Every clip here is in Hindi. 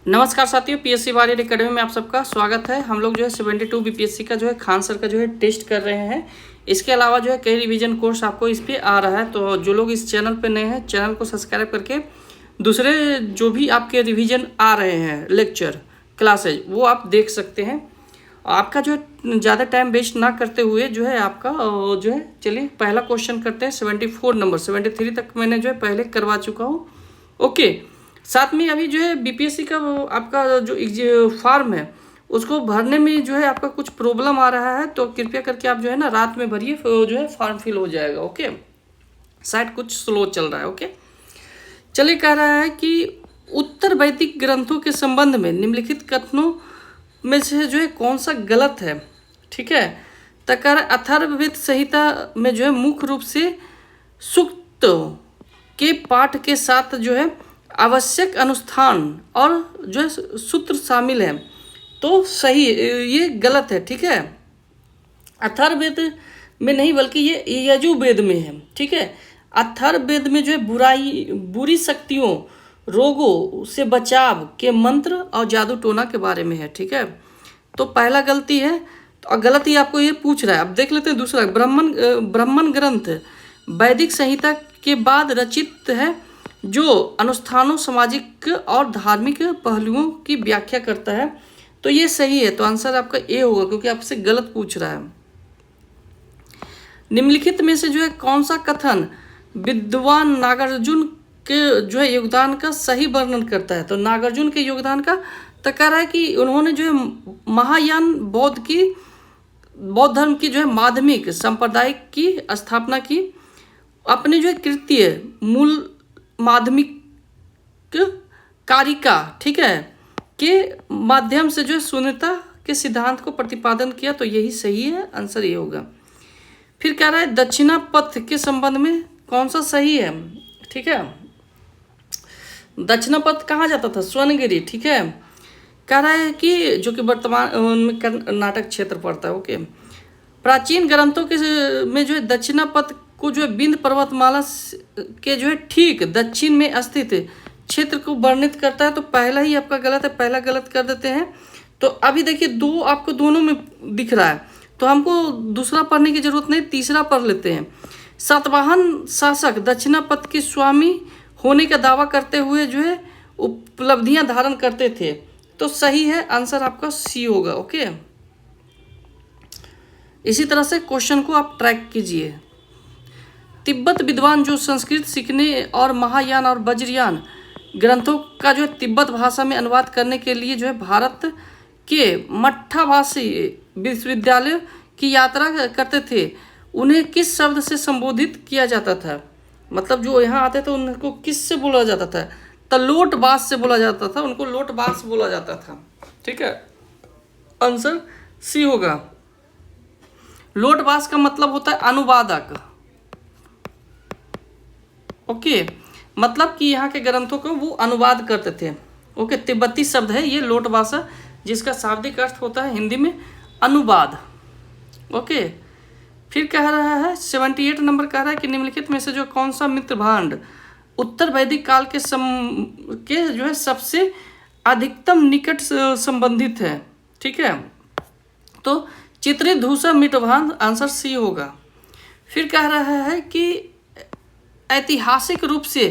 नमस्कार साथियों, पीएससी वॉरियर एकेडमी में आप सबका स्वागत है। हम लोग जो है 72 बीपीएससी का जो है खान सर का जो है टेस्ट कर रहे हैं। इसके अलावा जो है कई रिवीजन कोर्स आपको इस पे आ रहा है, तो जो लोग इस चैनल पे नए हैं चैनल को सब्सक्राइब करके दूसरे जो भी आपके रिवीजन आ रहे हैं लेक्चर क्लासेज वो आप देख सकते हैं। आपका जो है ज़्यादा टाइम वेस्ट ना करते हुए जो है आपका जो है चलिए पहला क्वेश्चन करते हैं। 74 नंबर 73 तक मैंने जो है पहले करवा चुका हूँ। ओके, साथ में अभी जो है बीपीएससी का आपका जो फॉर्म है उसको भरने में जो है आपका कुछ प्रॉब्लम आ रहा है, तो कृपया करके आप जो है ना रात में भरिए, जो है फॉर्म फिल हो जाएगा। ओके, शायद कुछ स्लो चल रहा है। ओके, चलिए कह रहा है कि उत्तर वैदिक ग्रंथों के संबंध में निम्नलिखित कथनों में से जो है कौन सा गलत है। ठीक है, तो कह रहा है अथर्ववेद संहिता में जो है मुख्य रूप से सूक्त के पाठ के साथ जो है आवश्यक अनुष्ठान और जो है सूत्र शामिल है, तो सही ये गलत है। ठीक है, अथर्ववेद में नहीं बल्कि ये यजुर्वेद में है। ठीक है, अथर्ववेद में जो है बुरी शक्तियों रोगों से बचाव के मंत्र और जादू टोना के बारे में है। ठीक है, तो पहला गलती है, तो गलत ही आपको ये पूछ रहा है। अब देख लेते हैं दूसरा। ब्राह्मण ग्रंथ वैदिक संहिता के बाद रचित है जो अनुष्ठानों सामाजिक और धार्मिक पहलुओं की व्याख्या करता है, तो ये सही है। तो आंसर आपका ए होगा क्योंकि आपसे गलत पूछ रहा है। निम्नलिखित में से जो है कौन सा कथन विद्वान नागार्जुन के जो है योगदान का सही वर्णन करता है। तो नागार्जुन के योगदान का तो कह रहा है कि उन्होंने जो है महायान बौद्ध धर्म की जो है माध्यमिक संप्रदाय की स्थापना की। अपने जो है कृत्य मूल माध्यमिक कारिका, ठीक है, के माध्यम से जो है शून्यता के सिद्धांत को प्रतिपादन किया, तो यही सही है। आंसर ये होगा। फिर कह रहा है दक्षिणा पथ के संबंध में कौन सा सही है। ठीक है, दक्षिणा पथ कहाँ जाता था? स्वर्णगिरी। ठीक है, कह रहा है कि जो कि वर्तमान में कर्नाटक क्षेत्र पड़ता है। ओके, प्राचीन ग्रंथों के में जो है दक्षिणा पथ को जो है विंध्य पर्वतमाला के जो है ठीक दक्षिण में स्थित क्षेत्र को वर्णित करता है, तो पहला ही आपका गलत है। पहला गलत कर देते हैं। तो अभी देखिए दो आपको दोनों में दिख रहा है, तो हमको दूसरा पढ़ने की जरूरत नहीं, तीसरा पढ़ लेते हैं। सातवाहन शासक दक्षिणा पथ के स्वामी होने का दावा करते हुए जो है उपलब्धियां धारण करते थे, तो सही है। आंसर आपका सी होगा। ओके, इसी तरह से क्वेश्चन को आप ट्रैक कीजिए। तिब्बत विद्वान जो संस्कृत सीखने और महायान और वज्रयान ग्रंथों का जो है तिब्बत भाषा में अनुवाद करने के लिए जो है भारत के मट्ठाभाषी विश्वविद्यालय की यात्रा करते थे, उन्हें किस शब्द से संबोधित किया जाता था? मतलब जो यहाँ आते थे उनको किस से बोला जाता था? तो लोटबास से बोला जाता था, उनको लोटबास बोला जाता था। ठीक है, आंसर सी होगा। लोटबास का मतलब होता है अनुवादक। ओके, मतलब कि यहाँ के ग्रंथों को वो अनुवाद करते थे। ओके, तिब्बती शब्द है ये लोट भाषा, जिसका शाब्दिक अर्थ होता है हिंदी में अनुवाद। ओके, फिर कह रहा है 78 नंबर कह रहा है कि निम्नलिखित में से जो कौन सा मित्र भांड उत्तर वैदिक काल के जो है सबसे अधिकतम निकट संबंधित है। ठीक है, तो चित्रधूषा मित्रभांड आंसर सी होगा। फिर कह रहा है कि ऐतिहासिक रूप से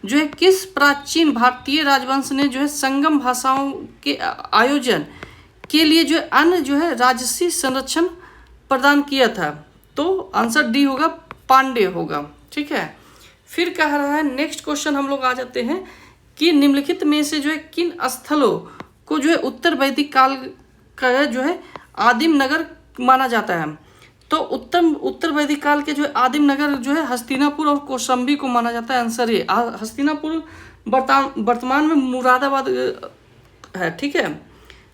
जो है किस प्राचीन भारतीय राजवंश ने जो है संगम भाषाओं के आयोजन के लिए जो है अन्य जो है राजसी संरक्षण प्रदान किया था? तो आंसर डी होगा, पांडे होगा। ठीक है, फिर कह रहा है नेक्स्ट क्वेश्चन हम लोग आ जाते हैं कि निम्नलिखित में से जो है किन स्थलों को जो है उत्तर वैदिक काल का जो है आदिम नगर माना जाता है? तो उत्तर वैदिक काल के जो है आदिम नगर जो है हस्तिनापुर और कौशाम्बी को माना जाता है। आंसर ये हस्तिनापुर वर्तमान में मुरादाबाद है। ठीक है,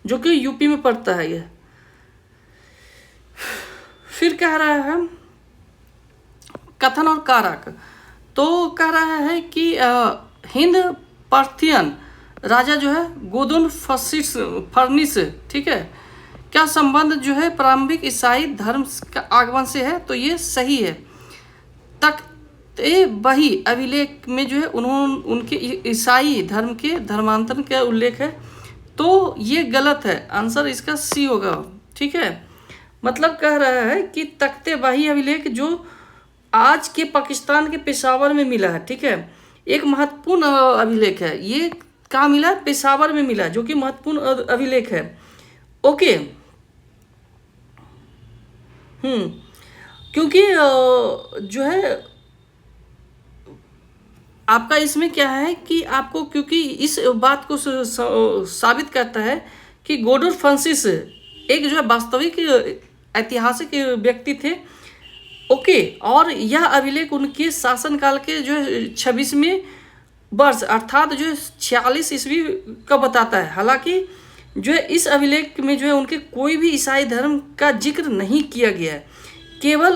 जो कि यूपी में पड़ता है ये। फिर कह रहा है कथन और कारक, तो कह रहा है कि हिंद पार्थियन राजा जो है गोदुन फर्निस, ठीक है, क्या संबंध जो है प्रारंभिक ईसाई धर्म का आगमन से है? तो ये सही है। तख्ते बही अभिलेख में जो है उनके ईसाई धर्म के धर्मांतरण का उल्लेख है, तो ये गलत है। आंसर इसका सी होगा। ठीक है, मतलब कह रहा है कि तख्ते बही अभिलेख जो आज के पाकिस्तान के पेशावर में मिला है, ठीक है, एक महत्वपूर्ण अभिलेख है। ये कहाँ मिला है? पेशावर में मिला है, जो कि महत्वपूर्ण अभिलेख है। ओके, क्योंकि जो है आपका इसमें क्या है कि आपको, क्योंकि इस बात को साबित करता है कि गॉडोर फ्रांसिस एक जो है वास्तविक ऐतिहासिक व्यक्ति थे। ओके, और यह अभिलेख उनके शासनकाल के जो है 26वें वर्ष अर्थात जो है 46 ईस्वी का बताता है। हालांकि जो है इस अभिलेख में जो है उनके कोई भी ईसाई धर्म का जिक्र नहीं किया गया है। केवल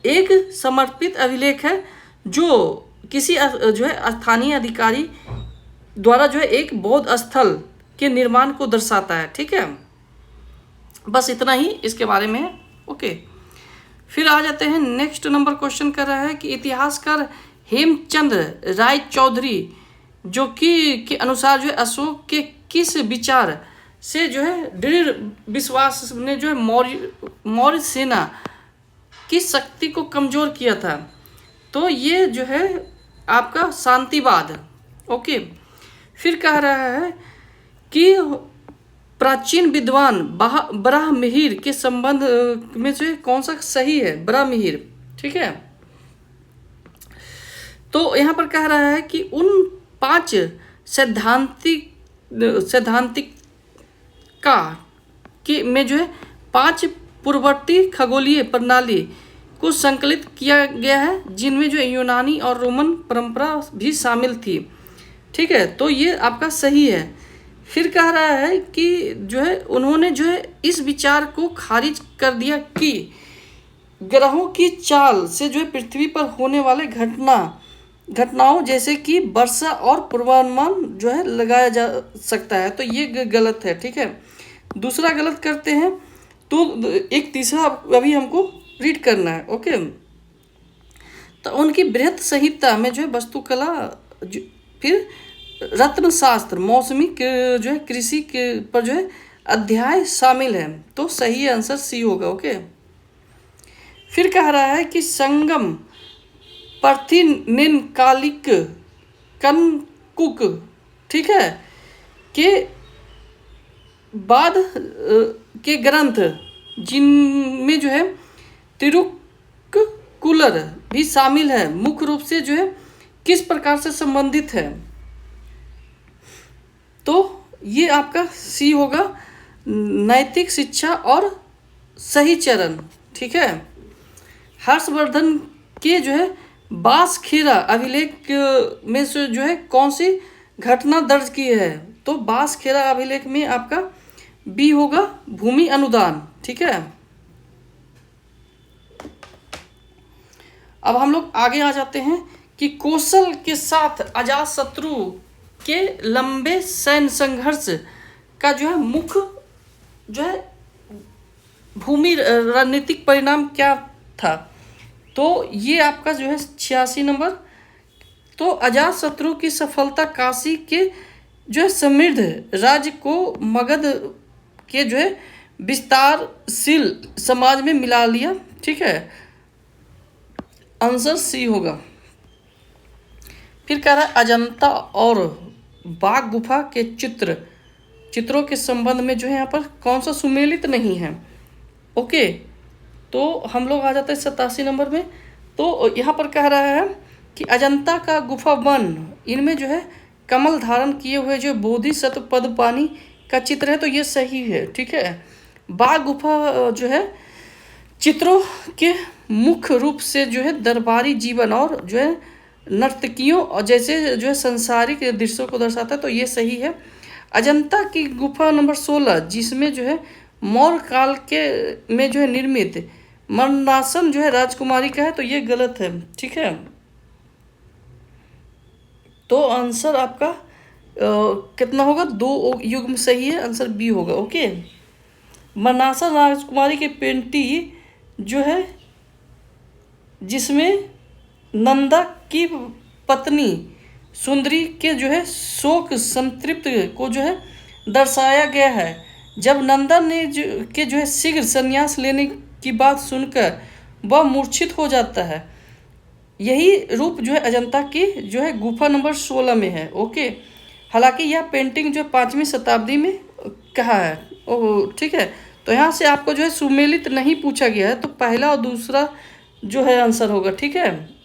एक समर्पित अभिलेख है जो किसी जो है स्थानीय अधिकारी द्वारा जो है एक बौद्ध स्थल के निर्माण को दर्शाता है। ठीक है, बस इतना ही इसके बारे में है। ओके, फिर आ जाते हैं नेक्स्ट नंबर क्वेश्चन कर रहा है कि इतिहासकार हेमचंद्र राय चौधरी जो कि के अनुसार जो है अशोक के किस विचार से जो है दृढ़ विश्वास ने जो है मौर्य सेना की शक्ति को कमजोर किया था? तो ये जो है आपका शांतिवाद। ओके, फिर कह रहा है कि प्राचीन विद्वान बराहमिहिर के संबंध में जो है कौन सा सही है? बराहमिहिर। ठीक है, तो यहाँ पर कह रहा है कि उन 5 सैद्धांतिका के में जो है 5 पूर्ववर्ती खगोलीय प्रणाली को संकलित किया गया है, जिनमें जो यूनानी और रोमन परंपरा भी शामिल थी। ठीक है, तो ये आपका सही है। फिर कह रहा है कि जो है उन्होंने जो है इस विचार को खारिज कर दिया कि ग्रहों की चाल से जो है पृथ्वी पर होने वाले घटनाओं जैसे कि वर्षा और पूर्वानुमान जो है लगाया जा सकता है। तो ये गलत है। ठीक है, दूसरा गलत करते हैं, तो एक तीसरा अभी हमको रीड करना है। ओके, तो उनकी बृहत संहिता में जो है वास्तुकला, फिर रत्नशास्त्र, मौसमी जो है कृषि के पर जो है अध्याय शामिल है। तो सही आंसर सी होगा। ओके, फिर कह रहा है कि संगम पार्थेनिकालिक कनकुक, ठीक है, के बाद के ग्रंथ जिनमें जो है तिरुक्कुलर भी शामिल है, मुख्य रूप से जो है किस प्रकार से संबंधित है? तो ये आपका सी होगा, नैतिक शिक्षा और सही चरण। ठीक है, हर्षवर्धन के जो है बासखेरा अभिलेख में से जो है कौन सी घटना दर्ज की है? तो बासखेरा अभिलेख में आपका बी होगा, भूमि अनुदान। ठीक है, अब हम लोग आगे आ जाते हैं कि कौशल के साथ अजातशत्रु के लंबे सैन्य संघर्ष का जो है मुख्य जो है भूमि रणनीतिक परिणाम क्या था? तो ये आपका जो है 86 नंबर। तो अजातशत्रु की सफलता काशी के जो है समृद्ध राज्य को मगध के जो है विस्तारशील समाज में मिला लिया। ठीक है, आंसर सी होगा। फिर कह रहा है अजंता और बाघ गुफा के चित्रों के संबंध में जो है यहाँ पर कौन सा सुमेलित नहीं है? ओके, तो हम लोग आ जाते हैं 87 नंबर में। तो यहाँ पर कह रहा है कि अजंता का गुफा वन, इनमें जो है कमल धारण किए हुए जो बोधिसत्व पद्मपाणि का चित्र है। तो ये सही है। ठीक है, बाघ गुफा जो है चित्रों के मुख्य रूप से जो है दरबारी जीवन और जो है नर्तकियों और जैसे जो है संसारिक दृश्यों को दर्शाता है। तो ये सही है। अजंता की गुफा नंबर 16 जिसमें जो है मौर्य काल के में जो है निर्मित मरणासन जो है राजकुमारी का है। तो ये गलत है। ठीक है, तो आंसर आपका कितना होगा? 2 युग्म सही है, आंसर बी होगा। ओके, मरणासन राजकुमारी के पेंटी जो है जिसमें नंदा की पत्नी सुंदरी के जो है शोक संतृप्त को जो है दर्शाया गया है। जब नंदा ने के जो है शीघ्र संन्यास लेने की बात सुनकर वह मूर्छित हो जाता है। यही रूप जो है अजंता की जो है गुफा नंबर 16 में है। ओके, हालांकि यह पेंटिंग जो 5वीं शताब्दी में कहा है। ओह ठीक है, तो यहाँ से आपको जो है सुमेलित नहीं पूछा गया है, तो पहला और दूसरा जो है आंसर होगा। ठीक है,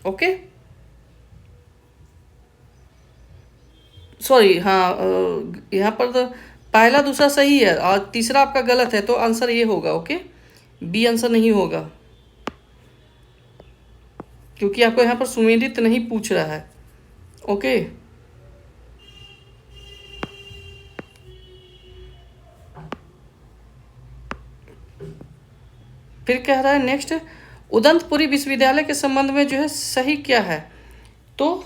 ओके सॉरी, हाँ यहाँ पर तो पहला दूसरा सही है और तीसरा आपका गलत है, तो आंसर ये होगा। ओके, बी आंसर नहीं होगा, क्योंकि आपको यहाँ पर सुमेलित नहीं पूछ रहा है। ओके, फिर कह रहा है नेक्स्ट, उदंतपुरी विश्वविद्यालय के संबंध में जो है सही क्या है? तो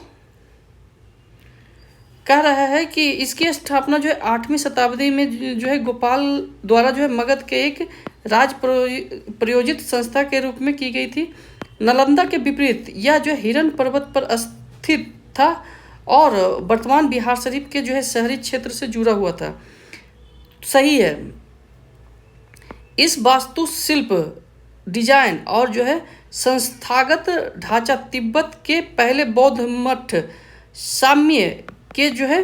कह रहा है कि इसकी स्थापना जो है 8वीं शताब्दी में जो है गोपाल द्वारा जो है मगध के एक राज प्रयोजित संस्था के रूप में की गई थी। नालंदा के विपरीत यह जो हिरण पर्वत पर स्थित था और वर्तमान बिहार शरीफ के जो है शहरी क्षेत्र से जुड़ा हुआ था। सही है। इस वास्तुशिल्प डिजाइन और जो है संस्थागत ढांचा तिब्बत के पहले बौद्ध मठ साम्य के जो है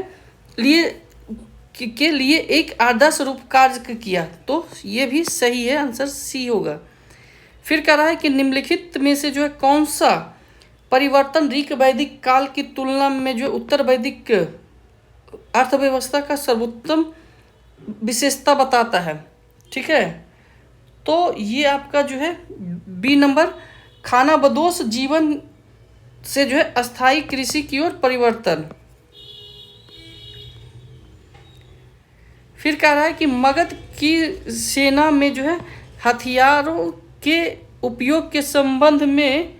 लिए एक आदर्श रूप कार्य किया, तो ये भी सही है, आंसर सी होगा। फिर कह रहा है कि निम्नलिखित में से जो है कौन सा परिवर्तन ऋक वैदिक काल की तुलना में जो उत्तर वैदिक अर्थव्यवस्था का सर्वोत्तम विशेषता बताता है? ठीक है, तो ये आपका जो है बी नंबर, खानाबदोश जीवन से जो है अस्थायी कृषि की ओर परिवर्तन। फिर कह रहा है कि मगध की सेना में जो है हथियारों के उपयोग के संबंध में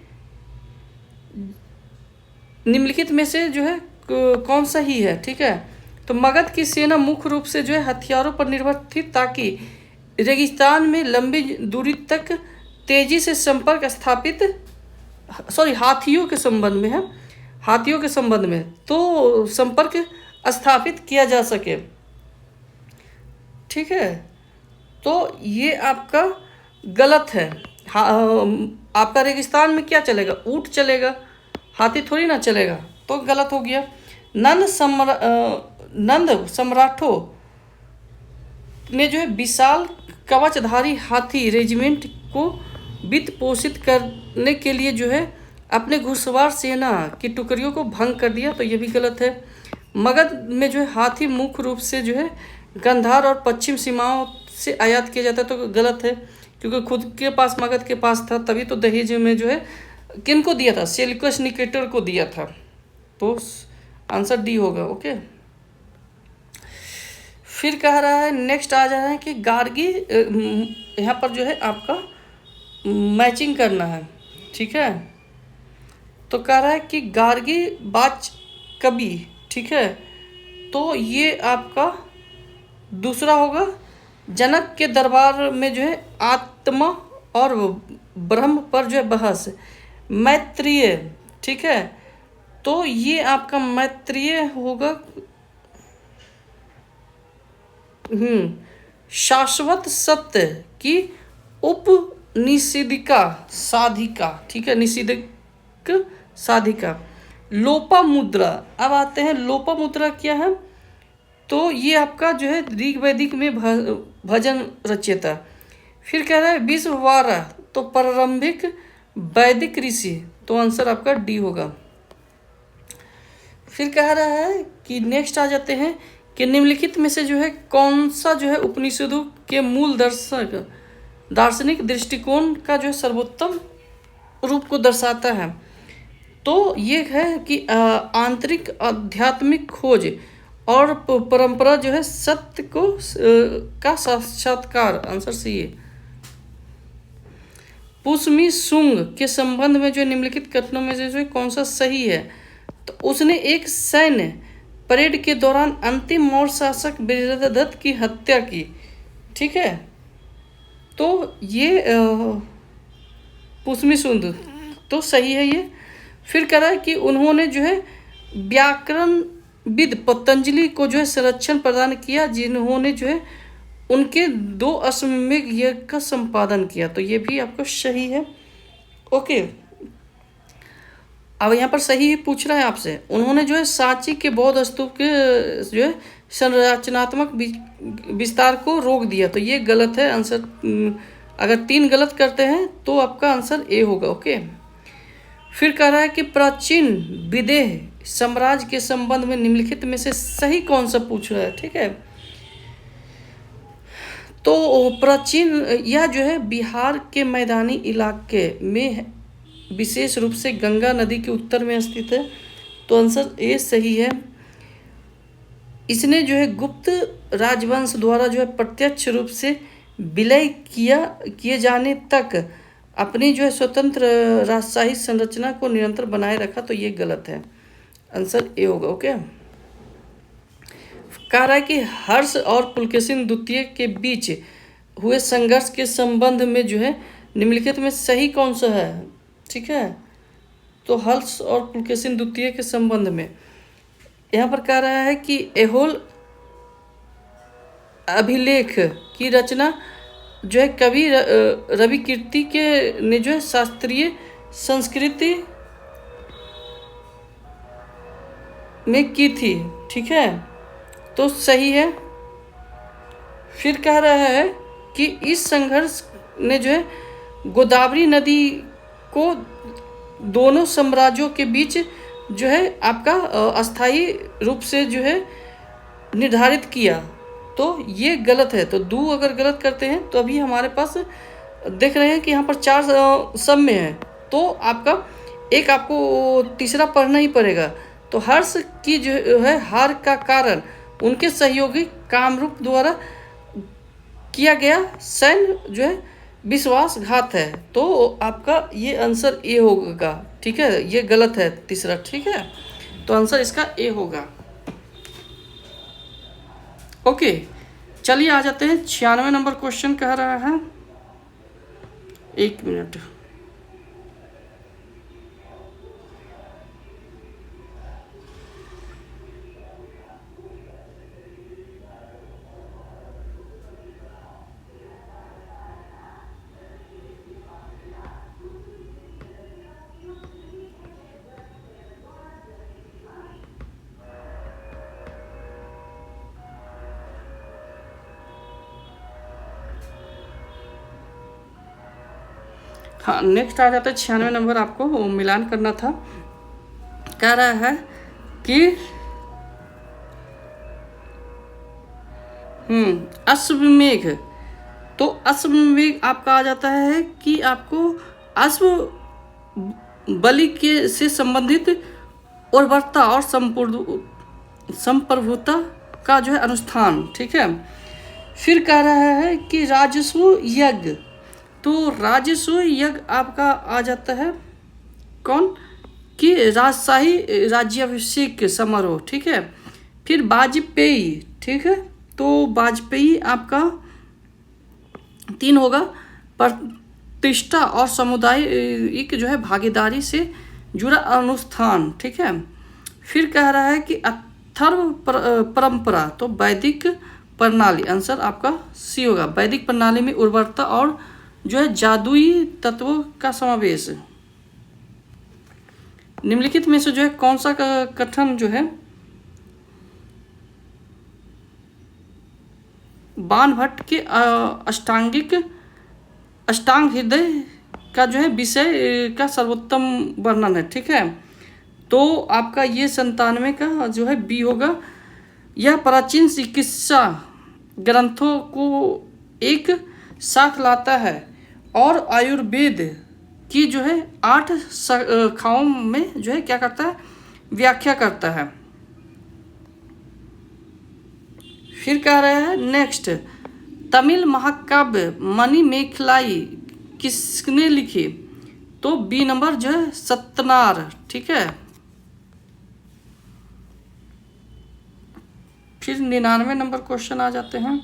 निम्नलिखित में से जो है कौन सा ही है? ठीक है, तो मगध की सेना मुख्य रूप से जो है हथियारों पर निर्भर थी ताकि रेगिस्तान में लंबी दूरी तक तेजी से संपर्क स्थापित, सॉरी हाथियों के संबंध में है, हाथियों के संबंध में तो संपर्क स्थापित किया जा सके। ठीक है, तो ये आपका गलत है। आपका रेगिस्तान में क्या चलेगा? ऊंट चलेगा, हाथी थोड़ी ना चलेगा, तो गलत हो गया। नंद सम्राटों ने जो है विशाल कवचधारी हाथी रेजिमेंट को वित्त पोषित करने के लिए जो है अपने घुड़सवार सेना की टुकड़ियों को भंग कर दिया, तो ये भी गलत है। मगध में जो है हाथी मुख्य रूप से जो है गंधार और पश्चिम सीमाओं से आयात किया जाता है, तो गलत है, क्योंकि खुद के पास मगध के पास था, तभी तो दहेज में जो है किनको दिया था? सेल्यूकस निकेटर को दिया था, तो आंसर डी होगा। ओके, फिर कह रहा है नेक्स्ट आ जा रहा है कि गार्गी, यहाँ पर जो है आपका मैचिंग करना है। ठीक है, तो कह रहा है कि गार्गी बाच कवि, ठीक है, तो ये आपका दूसरा होगा। जनक के दरबार में जो है आत्मा और ब्रह्म पर जो है बहस, मैत्रेय, ठीक है, तो ये आपका मैत्रेय होगा। शाश्वत सत्य की उपनिषदिका साधिका, ठीक है, निषिदिक साधिका। लोपामुद्रा, अब आते हैं लोपामुद्रा क्या है? तो ये आपका जो है ऋग वैदिक में भजन रचयिता। फिर कह रहा है विश्ववारा, तो प्रारंभिक वैदिक ऋषि, तो आंसर आपका डी होगा। फिर कह रहा है कि नेक्स्ट आ जाते हैं कि निम्नलिखित में से जो है कौन सा जो है उपनिषदों के मूल दार्शनिक दृष्टिकोण का जो है सर्वोत्तम रूप को दर्शाता है? तो ये है कि आंतरिक आध्यात्मिक खोज और परंपरा जो है सत्य को का साक्षात्कार, आंसर सी है। पुष्मी सुंग के संबंध में जो निम्नलिखित कथनों में से जो है कौन सा सही है? तो उसने एक सैन्य परेड के दौरान अंतिम मौर्य शासक वीरभद्र की हत्या की। ठीक है, तो ये पुष्मिसुंद, तो सही है ये। फिर कह रहा है कि उन्होंने जो है व्याकरण विद पतंजलि को जो है संरक्षण प्रदान किया, जिन्होंने जो है उनके 2 अश्वमेध यज्ञ का संपादन किया, तो ये भी आपको सही है। ओके, अब यहाँ पर सही पूछ रहा है आपसे, उन्होंने जो है सांची के बौद्ध स्तूप के जो है संरचनात्मक विस्तार को रोक दिया, तो ये गलत है आंसर। अगर 3 गलत करते हैं तो आपका आंसर ए होगा। ओके, फिर कह रहा है कि प्राचीन विदेह साम्राज्य के संबंध में निम्नलिखित में से सही कौन सा पूछ रहा है, ठीक है। तो प्राचीन यह जो है बिहार के मैदानी इलाके में विशेष रूप से गंगा नदी के उत्तर में स्थित है, तो आंसर ए सही है। इसने जो है गुप्त राजवंश द्वारा जो है प्रत्यक्ष रूप से विलय किए जाने तक अपनी जो है स्वतंत्र राजशाही संरचना को निरंतर बनाए रखा, तो ये गलत है, आंसर ए होगा। ओके, कह रहा है कि हर्ष और पुलकेशिन द्वितीय के बीच हुए संघर्ष के संबंध में जो है निम्नलिखित में सही कौन सा है, ठीक है। तो हर्ष और पुलकेशिन द्वितीय के संबंध में यहाँ पर कह रहा है कि ऐहोल अभिलेख की रचना जो है कवि रवि कीर्ति के ने जो है शास्त्रीय संस्कृति में की थी, ठीक है, तो सही है। फिर कह रहा है कि इस संघर्ष ने जो है गोदावरी नदी को दोनों साम्राज्यों के बीच जो है आपका अस्थायी रूप से जो है निर्धारित किया, तो ये गलत है। तो 2 अगर गलत करते हैं तो अभी हमारे पास देख रहे हैं कि यहाँ पर 4 सब में है, तो आपका एक आपको तीसरा पढ़ना ही पड़ेगा। तो हर्ष की जो है हार का कारण उनके सहयोगी कामरूप द्वारा किया गया सैन्य जो है विश्वासघात है, तो आपका ये आंसर ए होगा, ठीक है। ये गलत है तीसरा, ठीक है, तो आंसर इसका ए होगा। ओके, चलिए आ जाते हैं 96 नंबर क्वेश्चन कह रहा है, 1 मिनट। हाँ, नेक्स्ट आ जाता है 96 नंबर, आपको वो मिलान करना था। कह रहा है कि अश्वमेघ, तो अश्वमेघ आपका आ जाता है कि आपको अश्व बलि के से संबंधित उर्वरता और संप्रभुता का जो है अनुष्ठान, ठीक है। फिर कह रहा है कि राजस्व यज्ञ, तो राजस्व यज्ञ आपका आ जाता है कौन कि राजशाही राज्याभिषेक समारोह, ठीक है। फिर वाजपेयी, ठीक है, तो वाजपेयी आपका 3 होगा, प्रतिष्ठा और सामुदायिक जो है भागीदारी से जुड़ा अनुष्ठान, ठीक है। फिर कह रहा है कि अथर्व परंपरा, तो वैदिक प्रणाली, आंसर आपका सी होगा। वैदिक प्रणाली में उर्वरता और जो है जादुई तत्वों का समावेश। निम्नलिखित में से जो है कौन सा कथन जो है बाणभट्ट के अष्टांग हृदय का जो है विषय का सर्वोत्तम वर्णन है, ठीक है। तो आपका ये 97 का जो है बी होगा। यह प्राचीन चिकित्सा ग्रंथों को एक साथ लाता है और आयुर्वेद की जो है 8 शाखाओं में जो है क्या करता है, व्याख्या करता है। फिर कह रहे हैं नेक्स्ट, तमिल महाकाव्य मणिमेखलाई किसने लिखी, तो बी नंबर जो है सत्तनार, ठीक है। फिर 99 नंबर क्वेश्चन आ जाते हैं।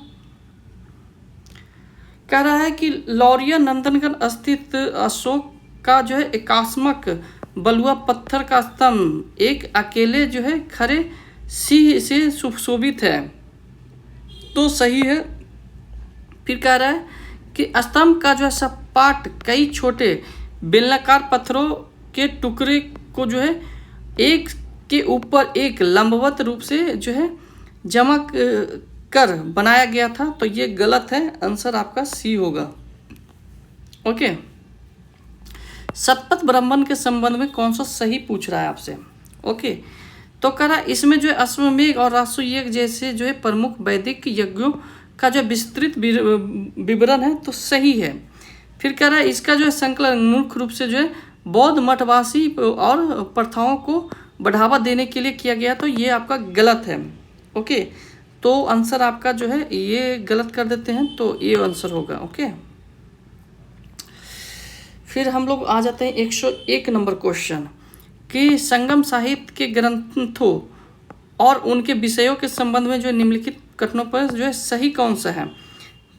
कह रहा है कि लौरिया नंदनगन स्थित अशोक का जो है एकास्मक बलुआ पत्थर का स्तंभ एक अकेले जो है खरे सिंह से सुशोभित है, तो सही है। फिर कह रहा है कि स्तंभ का जो है सपाट कई छोटे बेलनाकार पत्थरों के टुकड़े को जो है एक के ऊपर एक लंबवत रूप से जो है जमा कर बनाया गया था, तो ये गलत है। आंसर आपका सी होगा। ओके, शतपथ ब्राह्मण के संबंध में कौन सा सही पूछ रहा है आपसे। ओके, तो कह रहा इसमें जो है अश्वमेध और रासुयज्ञ जैसे जो है प्रमुख वैदिक यज्ञों का जो विस्तृत विवरण है, तो सही है। फिर कह रहा है इसका जो है संकलन मुख्य रूप से जो है बौद्ध मठवासी और प्रथाओं को बढ़ावा देने के लिए किया गया, तो ये आपका गलत है। ओके, तो आंसर आपका जो है ये गलत कर देते हैं, तो ये आंसर होगा। ओके, फिर हम लोग आ जाते हैं 101 नंबर क्वेश्चन कि संगम साहित्य के ग्रंथों और उनके विषयों के संबंध में जो निम्नलिखित कथनों पर जो है सही कौन सा है।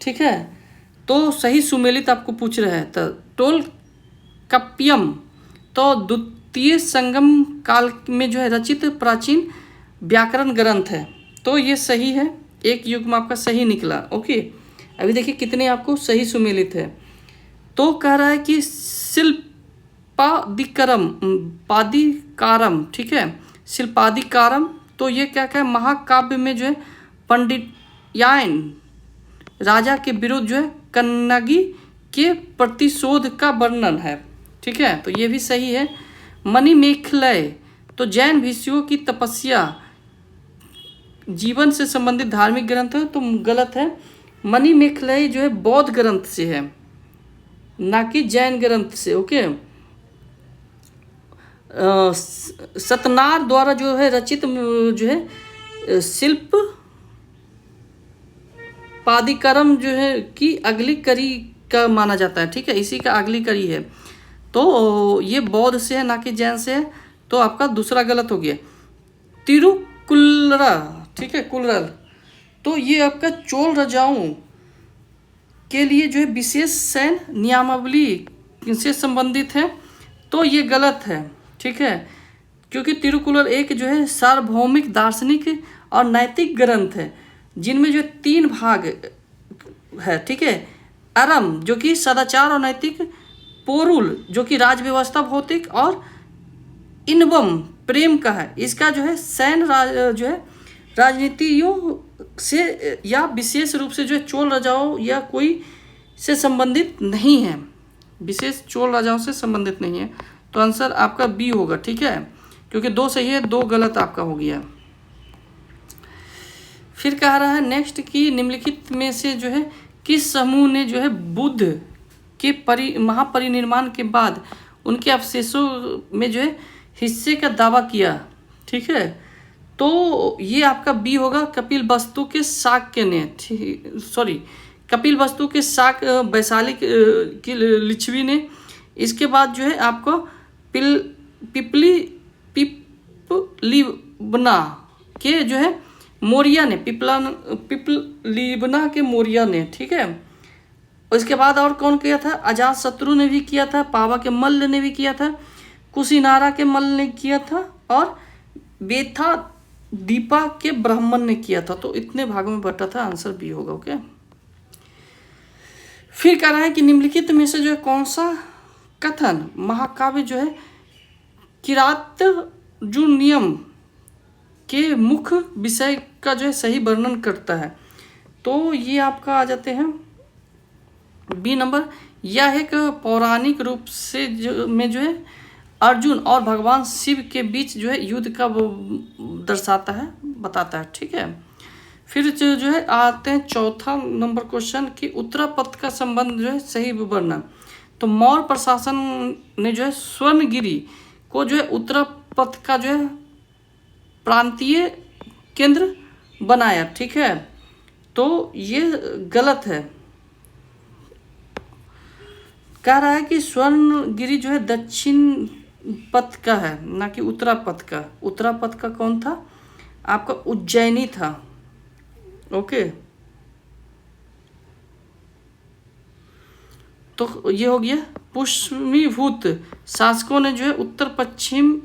ठीक है, तो सही सुमेलित आपको पूछ रहे हैं। तो टोलकाप्पियम तो द्वितीय संगम काल में जो है रचित प्राचीन व्याकरण ग्रंथ है, तो ये सही है। एक युग में आपका सही निकला। ओके, अभी देखिए कितने आपको सही सुमेलित है। तो कह रहा है कि पादिकारम, ठीक है, शिल्पादिकारम, तो ये क्या क्या महाकाव्य में जो है पंडियायन राजा के विरुद्ध जो है कन्नगी के प्रतिशोध का वर्णन है। ठीक है, तो ये भी सही है। मणिमेखलय तो जैन भिक्षुओं की तपस्या जीवन से संबंधित धार्मिक ग्रंथ है, तो गलत है। मणिमेखलय जो है बौद्ध ग्रंथ से है, ना कि जैन ग्रंथ से। ओके, सतनार द्वारा जो है रचित जो है शिल्प पादिकरम जो है कि अगली कड़ी का माना जाता है। ठीक है, इसी का अगली कड़ी है, तो ये बौद्ध से है, ना कि जैन से है, तो आपका दूसरा गलत हो गया। तिरुकुल्लरा, ठीक है, कुल्लर, तो ये आपका चोल राजाओं के लिए जो है विशेष सैन्य नियमावली से संबंधित है, तो ये गलत है। ठीक है, क्योंकि तिरुकुलर एक जो है सार्वभौमिक दार्शनिक और नैतिक ग्रंथ है, जिनमें जो 3 भाग है। ठीक है, अरम जो कि सदाचार और नैतिक, पोरुल जो कि राज व्यवस्था भौतिक, और इनवम प्रेम का है। इसका जो है सैन्य जो है राजनीतियों से या विशेष रूप से जो है चोल राजाओं या कोई से संबंधित नहीं है, विशेष चोल राजाओं से संबंधित नहीं है, तो आंसर आपका बी होगा। ठीक है, क्योंकि 2 सही है, 2 गलत आपका हो गया। फिर कह रहा है नेक्स्ट कि निम्नलिखित में से जो है किस समूह ने जो है बुद्ध के महापरिनिर्वाण के बाद उनके अवशेषों में जो है हिस्से का दावा किया। ठीक है, तो ये आपका बी होगा, कपिल वस्तु के शाक्य ने, कपिल वस्तु के शाक वैशाली की लिच्छवी ने। इसके बाद जो है आपको पिपलीबना के जो है मौर्य ने, पिपलीबना के मौर्य ने। ठीक है, उसके बाद और कौन किया था, अजातशत्रु ने भी किया था, पावा के मल्ल ने भी किया था, कुशीनारा के मल्ल ने किया था, और बेथा दीपा के ब्राह्मण ने किया था, तो इतने भागों में बटा था। आंसर बी होगा। ओके, फिर कह रहा है कि निम्नलिखित में से जो है कौन सा कथन महाकाव्य जो है किरातजुनियम के मुख्य विषय का जो है सही वर्णन करता है, तो ये आपका आ जाते हैं बी नंबर। यह एक पौराणिक रूप से में जो है अर्जुन और भगवान शिव के बीच जो है युद्ध का वो दर्शाता है, बताता है। ठीक है, फिर जो है आते हैं चौथा नंबर क्वेश्चन कि उत्तरापथ का संबंध जो है सही वर्णन। तो मौर्य प्रशासन ने जो है स्वर्णगिरी को जो है उत्तरापथ का जो है प्रांतीय केंद्र बनाया। ठीक है, तो ये गलत है। कह रहा है कि स्वर्णगिरी जो है दक्षिण पथ का है, ना कि उत्तरापथ का। उत्तरापथ का कौन था आपका, उज्जैनी था। ओके, तो ये हो गया पुष्मीभूत शासकों ने जो है उत्तर पश्चिम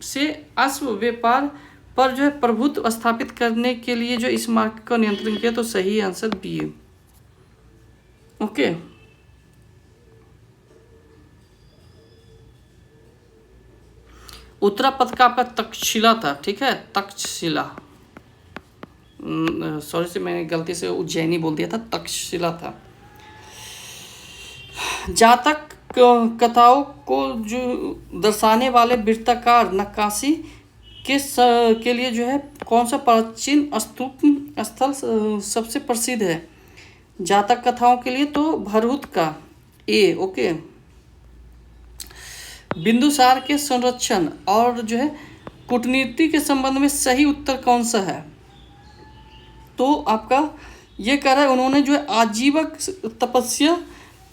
से अश्व व्यापार पर जो है प्रभुत्व स्थापित करने के लिए जो इस मार्ग का नियंत्रण किया। तो सही आंसर बी है। ओके, उत्तरापद का आपका तक्षशिला था, ठीक है, तक्षशिला, सॉरी से मैंने गलती से उज्जैनी बोल दिया था, तक्षशिला था। जातक कथाओं को जो दर्शाने वाले वृत्ताकार नक्काशी के लिए जो है कौन सा प्राचीन स्तूप स्थल सबसे प्रसिद्ध है? जातक कथाओं के लिए तो भरहुत का ए। ओके, बिंदुसार के संरक्षण और जो है कूटनीति के संबंध में सही उत्तर कौन सा है? तो आपका ये कह रहा है उन्होंने जो है आजीवक तपस्या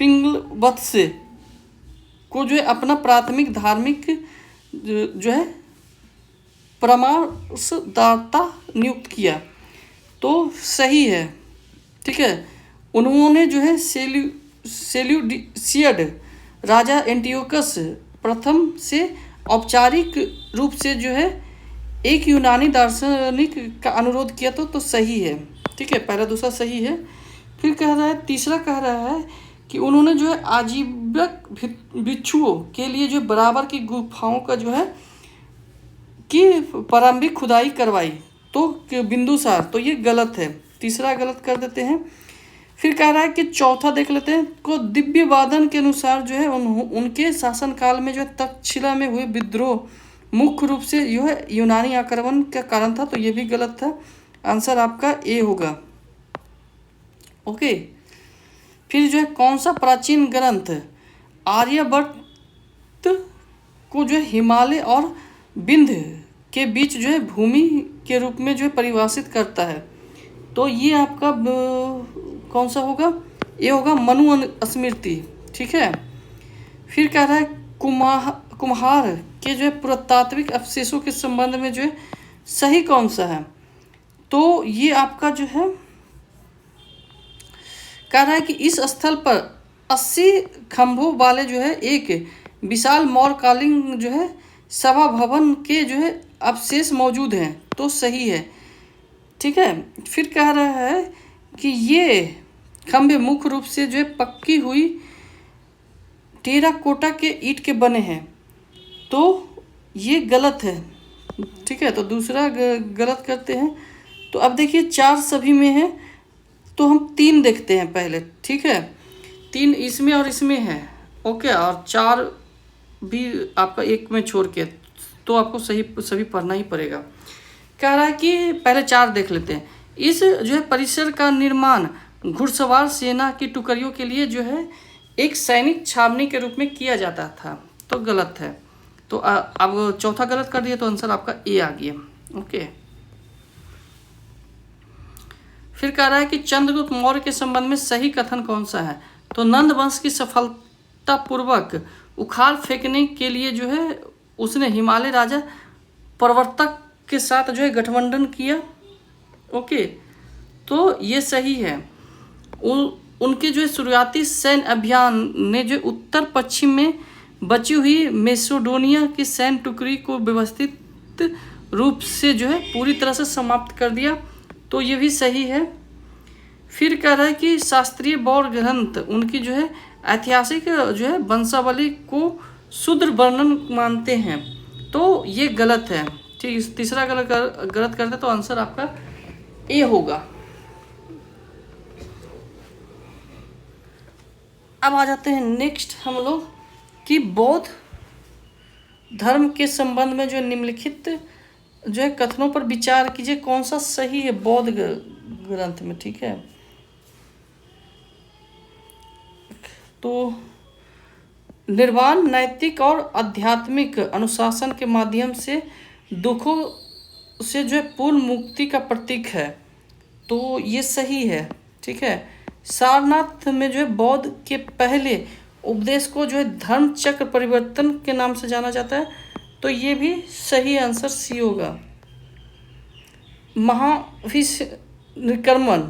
पिंगलवत्स को जो है अपना प्राथमिक धार्मिक जो है परामर्शदाता नियुक्त किया। तो सही है, ठीक है। उन्होंने जो है सेल्यूसियड राजा एंटियोकस प्रथम से औपचारिक रूप से जो है एक यूनानी दार्शनिक का अनुरोध किया। तो सही है, ठीक है, पहला दूसरा सही है। फिर कह रहा है, तीसरा कह रहा है कि उन्होंने जो है आजीवक भिक्षुओं के लिए जो बराबर की गुफाओं का जो है कि प्रारंभिक खुदाई करवाई। तो बिंदुसार, तो ये गलत है, तीसरा गलत कर देते हैं। फिर कह रहा है कि चौथा देख लेते हैं, को दिव्य वादन के अनुसार जो है उनके शासनकाल में जो है तक्षशिला में हुए विद्रोह मुख्य रूप से जो है यूनानी आक्रमण का कारण था। तो ये भी गलत था, आंसर आपका ए होगा। ओके, फिर जो है कौन सा प्राचीन ग्रंथ आर्यभट्ट को जो है हिमालय और विंध्य के बीच जो है भूमि के रूप में जो है परिभाषित करता है? तो ये आपका कौन सा होगा? ये होगा मनुस्मृति, ठीक है। फिर कह रहा है कुम्हार के जो है पुरातात्विक अवशेषों के संबंध में जो है सही कौन सा है? तो ये आपका जो है कह रहा है कि इस स्थल पर 80 खंभों वाले जो है एक विशाल मौर्यकालीन जो है सभा भवन के जो है अवशेष मौजूद हैं। तो सही है, ठीक है। फिर कह रहा है कि ये खंभे मुख्य रूप से जो है पक्की हुई टेराकोटा के ईंट के बने हैं। तो ये गलत है, ठीक है। तो दूसरा गलत करते हैं। तो अब देखिए 4 सभी में है, तो हम 3 देखते हैं पहले, ठीक है। 3 इसमें और इसमें है, ओके, और 4 भी आपका एक में छोड़ के, तो आपको सभी पढ़ना ही पड़ेगा। कह रहा है कि पहले 4 देख लेते हैं। इस जो है परिसर का निर्माण घुड़सवार सेना की टुकड़ियों के लिए जो है एक सैनिक छावनी के रूप में किया जाता था। तो गलत है। तो अब चौथा गलत कर दिया, तो आंसर आपका ए आ गया। ओके, फिर कह रहा है कि चंद्रगुप्त मौर्य के संबंध में सही कथन कौन सा है? तो नंद वंश की सफलतापूर्वक उखाड़ फेंकने के लिए जो है उसने हिमालय राजा प्रवर्तक के साथ जो है गठबंधन किया। ओके, तो ये सही है। उनके जो है शुरुआती सैन्य अभियान ने जो उत्तर पश्चिम में बची हुई मैसेडोनिया की सैन्य टुकड़ी को व्यवस्थित रूप से जो है पूरी तरह से समाप्त कर दिया। तो ये भी सही है। फिर कह रहा है कि शास्त्रीय बौद्ध ग्रंथ उनकी जो है ऐतिहासिक जो है वंशावली को शुद्ध वर्णन मानते हैं। तो ये गलत है, ठीक। तीसरा गलत करते तो आंसर आपका ए होगा। अब आ जाते हैं नेक्स्ट हम लोग कि बौद्ध धर्म के संबंध में जो निम्नलिखित जो है कथनों पर विचार कीजिए, कौन सा सही है बौद्ध ग्रंथ में, ठीक है। तो निर्वाण नैतिक और आध्यात्मिक अनुशासन के माध्यम से दुखों से जो है पूर्ण मुक्ति का प्रतीक है। तो ये सही है, ठीक है। सारनाथ में जो है बौद्ध के पहले उपदेश को जो है धर्म चक्र परिवर्तन के नाम से जाना जाता है। तो ये भी सही आंसर सी होगा। महाविश्वकर्मन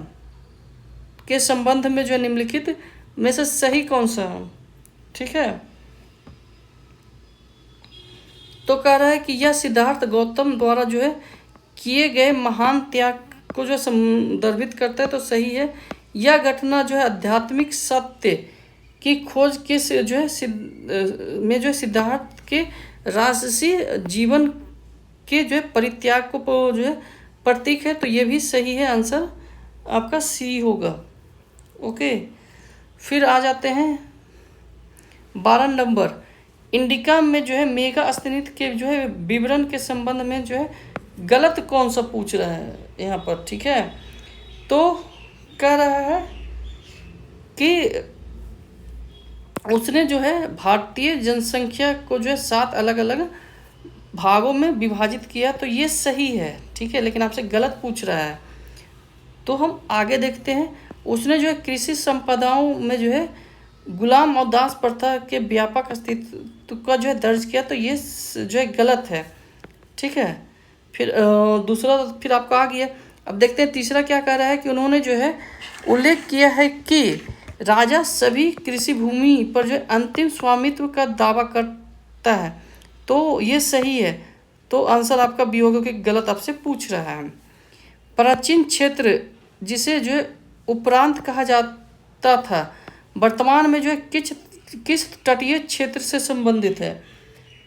के संबंध में जो है निम्नलिखित में से सही कौन सा है? ठीक है। तो कह रहा है कि यह सिद्धार्थ गौतम द्वारा जो है किए गए महान त्याग को जो संदर्भित करता है, तो सही है। यह घटना जो है आध्यात्मिक सत्य की खोज के से जो है में जो है सिद्धार्थ के राजसी जीवन के जो है परित्याग को जो है प्रतीक है, तो ये भी सही है। आंसर आपका सी होगा। ओके, फिर आ जाते हैं 12 नंबर। इंडिका में जो है मेगा अस्तित्व के जो है विवरण के संबंध में जो है गलत कौन सा पूछ रहा है यहाँ पर, ठीक है। तो कह रहा है कि उसने जो है भारतीय जनसंख्या को जो है 7 अलग अलग भागों में विभाजित किया, तो ये सही है, ठीक है, लेकिन आपसे गलत पूछ रहा है। तो हम आगे देखते हैं। उसने जो है कृषि संपदाओं में जो है गुलाम और दास प्रथा के व्यापक अस्तित्व का जो है दर्ज किया, तो ये जो है गलत है, ठीक है। फिर दूसरा फिर आपका आ गया। अब देखते हैं तीसरा क्या कह रहा है कि उन्होंने जो है उल्लेख किया है कि राजा सभी कृषि भूमि पर जो है अंतिम स्वामित्व का दावा करता है, तो ये सही है। तो आंसर आपका बी होगा कि गलत आपसे पूछ रहा है। प्राचीन क्षेत्र जिसे जो है उपरांत कहा जाता था, वर्तमान में जो है किस तटीय क्षेत्र से संबंधित है,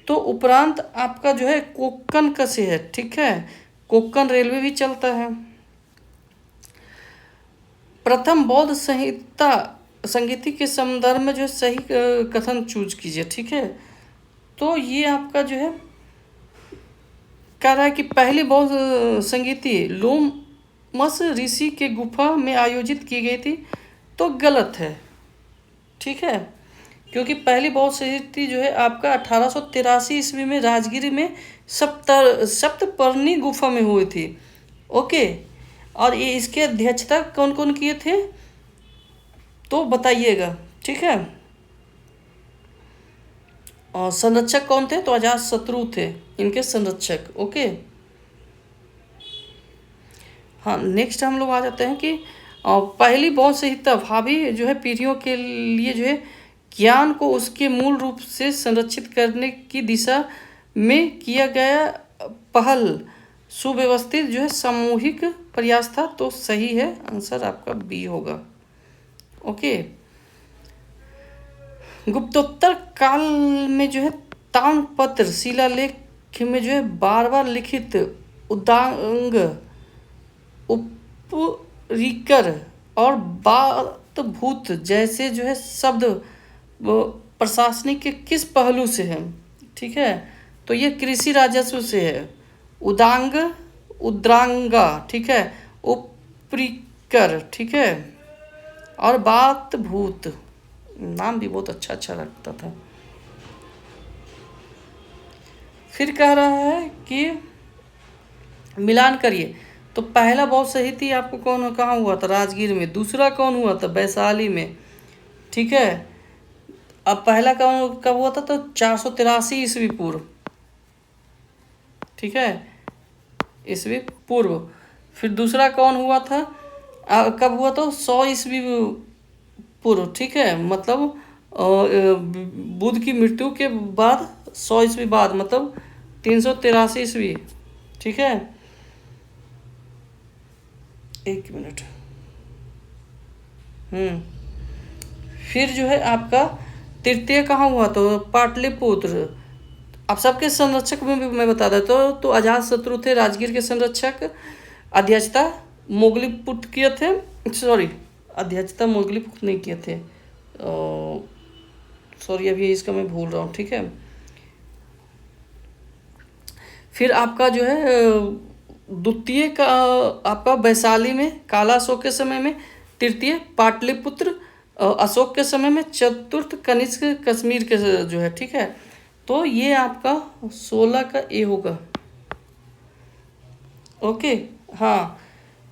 तो उपरांत आपका जो है कोक्कन का से है, ठीक है। कोक्कन रेलवे भी चलता है। प्रथम बौद्ध संहिता संगीति के संदर्भ में जो है सही कथन चूज कीजिए, ठीक है। तो ये आपका जो है कह रहा है कि पहली बौद्ध संगीति लोमस ऋषि के गुफा में आयोजित की गई थी, तो गलत है, ठीक है, क्योंकि पहली बौद्ध संगीति जो है आपका 1883 ईस्वी में राजगिरी में सप्तपर्णी गुफा में हुई थी। ओके, और ये इसके अध्यक्षता कौन कौन किए थे तो बताइएगा, ठीक है। और संरक्षक कौन थे, तो अजात शत्रु थे इनके संरक्षक। ओके, हाँ, नेक्स्ट हम लोग आ जाते हैं कि पहली बौद्ध संहिता भावी जो है पीढ़ियों के लिए जो है ज्ञान को उसके मूल रूप से संरक्षित करने की दिशा में किया गया पहल सुव्यवस्थित जो है सामूहिक प्रयास था, तो सही है। आंसर आपका बी होगा। ओके, गुप्तोत्तर काल में जो है ताम्रपत्र शिलालेख में जो है बार बार लिखित उदांग उपरिकर और बातभूत जैसे जो है शब्द प्रशासनिक के किस पहलू से है, ठीक है। तो ये कृषि राजस्व से है। उदांग, उद्रांगा, ठीक है, उपरिकर, ठीक है, और बातभूत, नाम भी बहुत अच्छा अच्छा लगता था। फिर कह रहा है कि मिलान करिए। तो पहला बौद्ध संहिता आपको कौन कहाँ हुआ था, राजगीर में। दूसरा कौन हुआ था, वैशाली में, ठीक है। अब पहला कब हुआ था, तो 483 ईस्वी पूर्व, ठीक है, ईस्वी पूर्व। फिर दूसरा कौन हुआ था, कब हुआ, तो 100 ईस्वी पूर्व, ठीक है, मतलब बुद्ध की मृत्यु के बाद 100 ईस्वी बाद, मतलब 383 ईस्वी, ठीक है। एक मिनट। फिर जो है आपका तृतीय कहाँ हुआ, तो पाटलिपुत्र। आप सबके संरक्षक में भी मैं बता देता हूँ, तो अजात शत्रु थे राजगीर के संरक्षक। अध्यक्षता मोगलीपुत्र किए थे, सॉरी, अध्यक्षता मोगलीपुत्र नहीं किए थे, सॉरी, अभी इसका मैं भूल रहा हूँ, ठीक है। फिर आपका जो है द्वितीय का आपका वैशाली में काला अशोक के समय में, तृतीय पाटलिपुत्र अशोक के समय में, चतुर्थ कनिष्क कश्मीर के जो है, ठीक है। तो ये आपका 16 का ए होगा। ओके, हाँ,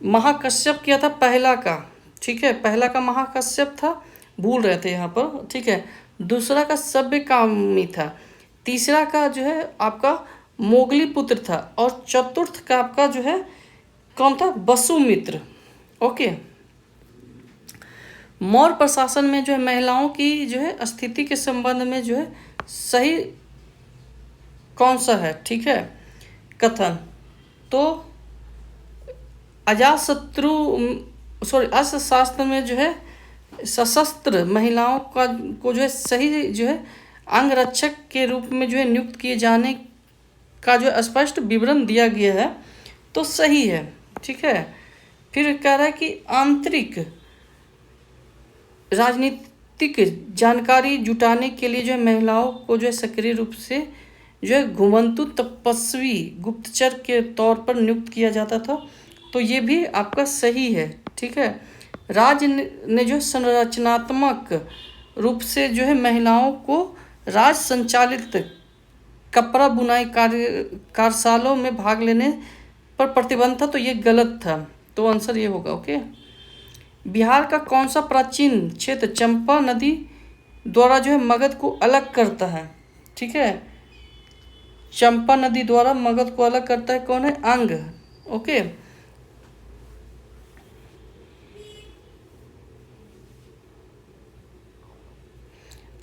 महाकश्यप किया था पहला का, ठीक है, पहला का महाकश्यप था, भूल रहे थे यहाँ पर, ठीक है। दूसरा का सभ्यकामी था। तीसरा का जो है आपका मोगलीपुत्र था, और चतुर्थ का आपका जो है कौन था, वसुमित्र। ओके, मौर्य प्रशासन में जो है महिलाओं की जो है स्थिति के संबंध में जो है सही कौन सा है, ठीक है, कथन। तो अजातशत्रु अर्थशास्त्र में जो है सशस्त्र महिलाओं का को जो है सही जो है अंगरक्षक के रूप में जो है नियुक्त किए जाने का जो स्पष्ट विवरण दिया गया है, तो सही है, ठीक है। फिर कह रहा है कि आंतरिक राजनीतिक जानकारी जुटाने के लिए जो है महिलाओं को जो है सक्रिय रूप से जो है घुमंतु तपस्वी गुप्तचर के तौर पर नियुक्त किया जाता था, तो ये भी आपका सही है, ठीक है। राज्य ने जो संरचनात्मक रूप से जो है महिलाओं को राज संचालित कपड़ा बुनाई कार्यशालाओं में भाग लेने पर प्रतिबंध था, तो ये गलत था, तो आंसर ये होगा। ओके, बिहार का कौन सा प्राचीन क्षेत्र चंपा नदी द्वारा जो है मगध को अलग करता है, ठीक है। चंपा नदी द्वारा मगध को अलग करता है कौन है, अंग। ओके,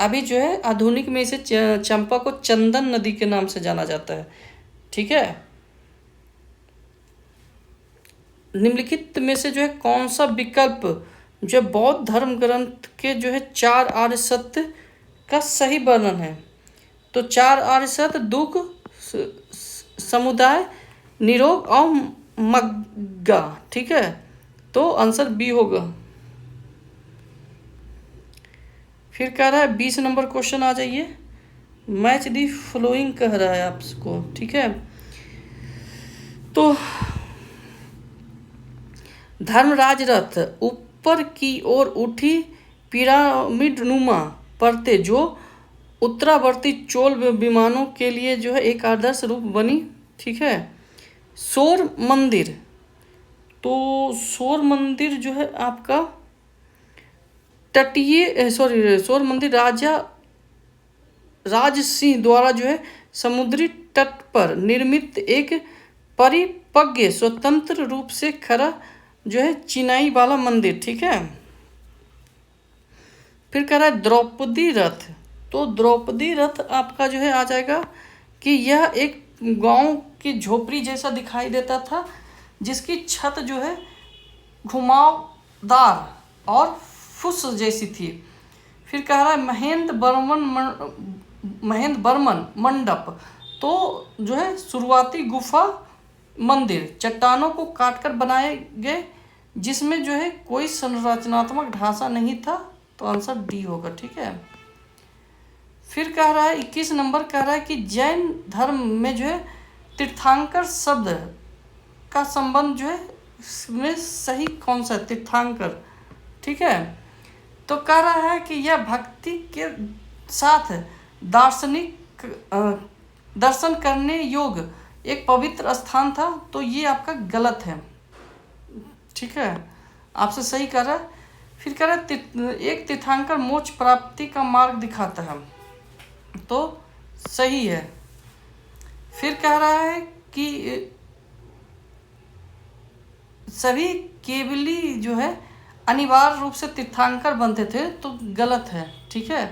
अभी जो है आधुनिक में इसे चंपा को चंदन नदी के नाम से जाना जाता है, ठीक है। निम्नलिखित में से जो है कौन सा विकल्प जो बौद्ध धर्म ग्रंथ के जो है 4 आर्य सत्य का सही वर्णन है, तो 4 आर्य सत्य दुख, समुदाय, निरोग और मग्गा, ठीक है, तो आंसर बी होगा। फिर कह रहा है 20 नंबर क्वेश्चन आ जाइए, मैच दी फ्लोइंग कह रहा है आपको, ठीक है। तो धर्मराज रथ ऊपर की ओर उठी पिरामिड नुमा परतें जो उत्तरावर्ती चोल विमानों के लिए जो है एक आदर्श रूप बनी, ठीक है। सौर मंदिर, तो सौर मंदिर जो है आपका सौर मंदिर राजा राजसिंह द्वारा जो है समुद्री तट पर निर्मित एक परिपक्व स्वतंत्र रूप से खड़ा जो है चिनाई वाला मंदिर, ठीक है। फिर कह रहा है द्रौपदी रथ, तो द्रौपदी रथ आपका जो है आ जाएगा कि यह एक गांव की झोपड़ी जैसा दिखाई देता था जिसकी छत जो है घुमावदार और फुस जैसी थी। फिर कह रहा है महेंद्र बर्मन मंडप, तो जो है शुरुआती गुफा मंदिर चट्टानों को काटकर बनाए गए जिसमें जो है कोई संरचनात्मक ढांचा नहीं था, तो आंसर डी होगा, ठीक है। फिर कह रहा है 21 नंबर कह रहा है कि जैन धर्म में जो है तीर्थंकर शब्द का संबंध जो है इसमें सही कौन सा है, तीर्थंकर, ठीक है। तो कह रहा है कि यह भक्ति के साथ दार्शनिक दर्शन करने योग्य एक पवित्र स्थान था, तो ये आपका गलत है, ठीक है, आपसे सही कह रहा है। फिर कह रहा है एक तीर्थंकर मोक्ष प्राप्ति का मार्ग दिखाता है, तो सही है। फिर कह रहा है कि सभी केवली जो है अनिवार्य रूप से तीर्थंकर बनते थे, तो गलत है, ठीक है,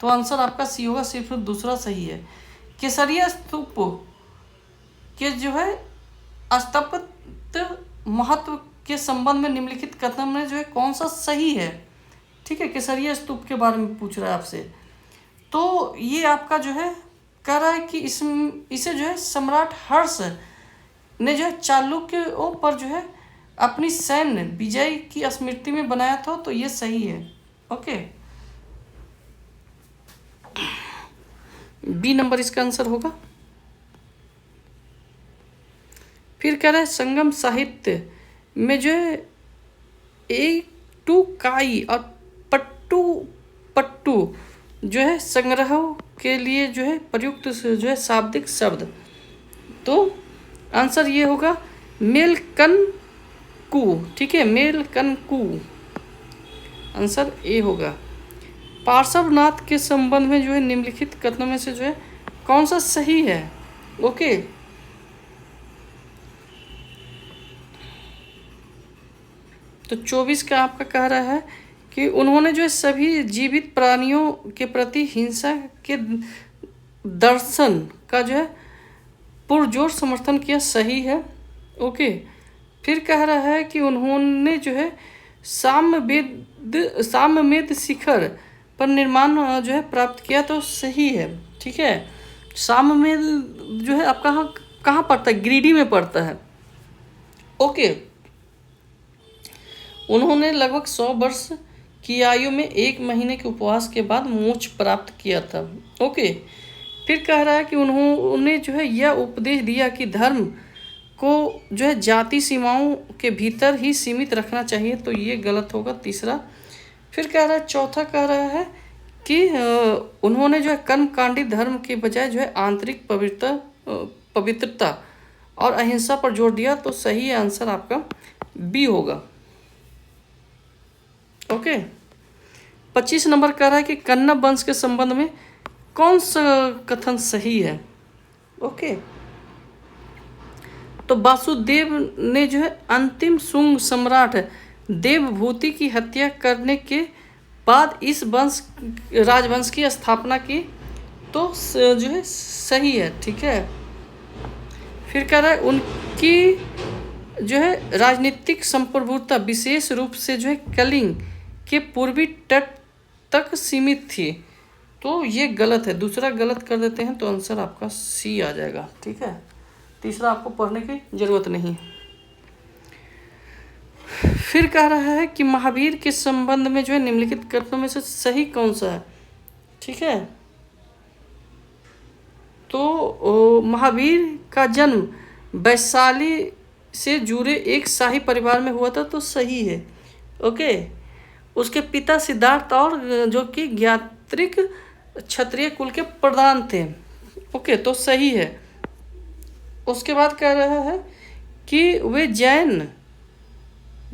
तो आंसर आपका सी होगा, सिर्फ दूसरा सही है। केसरिया स्तूप के जो है स्थापत्य महत्व के संबंध में निम्नलिखित कथन में जो है कौन सा सही है, ठीक है। केसरिया स्तूप के बारे में पूछ रहा है आपसे, तो ये आपका जो है कह रहा है कि इसे जो है सम्राट हर्ष ने जो है चालुक्यों पर जो है अपनी सैन्य विजय की स्मृति में बनाया था, तो ये सही है। ओके, बी नंबर इसका आंसर होगा। फिर कह रहा है संगम साहित्य में जो है एक टू काई और पट्टू जो है संग्रह के लिए जो है प्रयुक्त जो है शाब्दिक शब्द, तो आंसर ये होगा मेलकनकू, ठीक है, मेलकनकू, आंसर ए होगा। पार्श्वनाथ के संबंध में जो है निम्नलिखित कथनों में से जो है कौन सा सही है। ओके, तो 24 का आपका कह रहा है कि उन्होंने जो है सभी जीवित प्राणियों के प्रति हिंसा के दर्शन का जो है पुरजोर समर्थन किया, सही है। ओके, फिर कह रहा है कि उन्होंने जो है सामवेद शिखर पर निर्माण जो है प्राप्त किया, तो सही है। ठीक है, सामवेद जो है आप कहाँ कहाँ पड़ता है? गिरिडीह में पड़ता है। ओके, उन्होंने लगभग 100 वर्ष की आयु में 1 महीने के उपवास के बाद मोक्ष प्राप्त किया था। ओके, फिर कह रहा है कि उन्होंने जो है यह उपदेश दिया कि धर्म को जो है जाति सीमाओं के भीतर ही सीमित रखना चाहिए, तो ये गलत होगा, तीसरा। फिर कह रहा है, चौथा कह रहा है कि उन्होंने जो है कर्मकांडी धर्म के बजाय जो है आंतरिक पवित्रता और अहिंसा पर जोर दिया, तो सही आंसर आपका बी होगा। ओके, 25 नंबर कह रहा है कि कन्नब वंश के संबंध में कौन सा कथन सही है? ओके, तो वासुदेव ने जो है अंतिम शुंग सम्राट देवभूति की हत्या करने के बाद इस राजवंश की स्थापना की, तो जो है सही है। ठीक है, फिर कह रहा है उनकी जो है राजनीतिक संप्रभुता विशेष रूप से जो है कलिंग के पूर्वी तट तक सीमित थी, तो ये गलत है, दूसरा गलत कर देते हैं, तो आंसर आपका सी आ जाएगा। ठीक है, तीसरा आपको पढ़ने की जरूरत नहीं। फिर कह रहा है कि महावीर के संबंध में जो है निम्नलिखित कथनों में से सही कौन सा है? ठीक है, तो महावीर का जन्म वैशाली से जुड़े एक शाही परिवार में हुआ था, तो सही है। ओके, उसके पिता सिद्धार्थ और जो कि ज्ञात्रिक क्षत्रिय कुल के प्रधान थे। ओके, तो सही है। उसके बाद कह रहा है कि वे जैन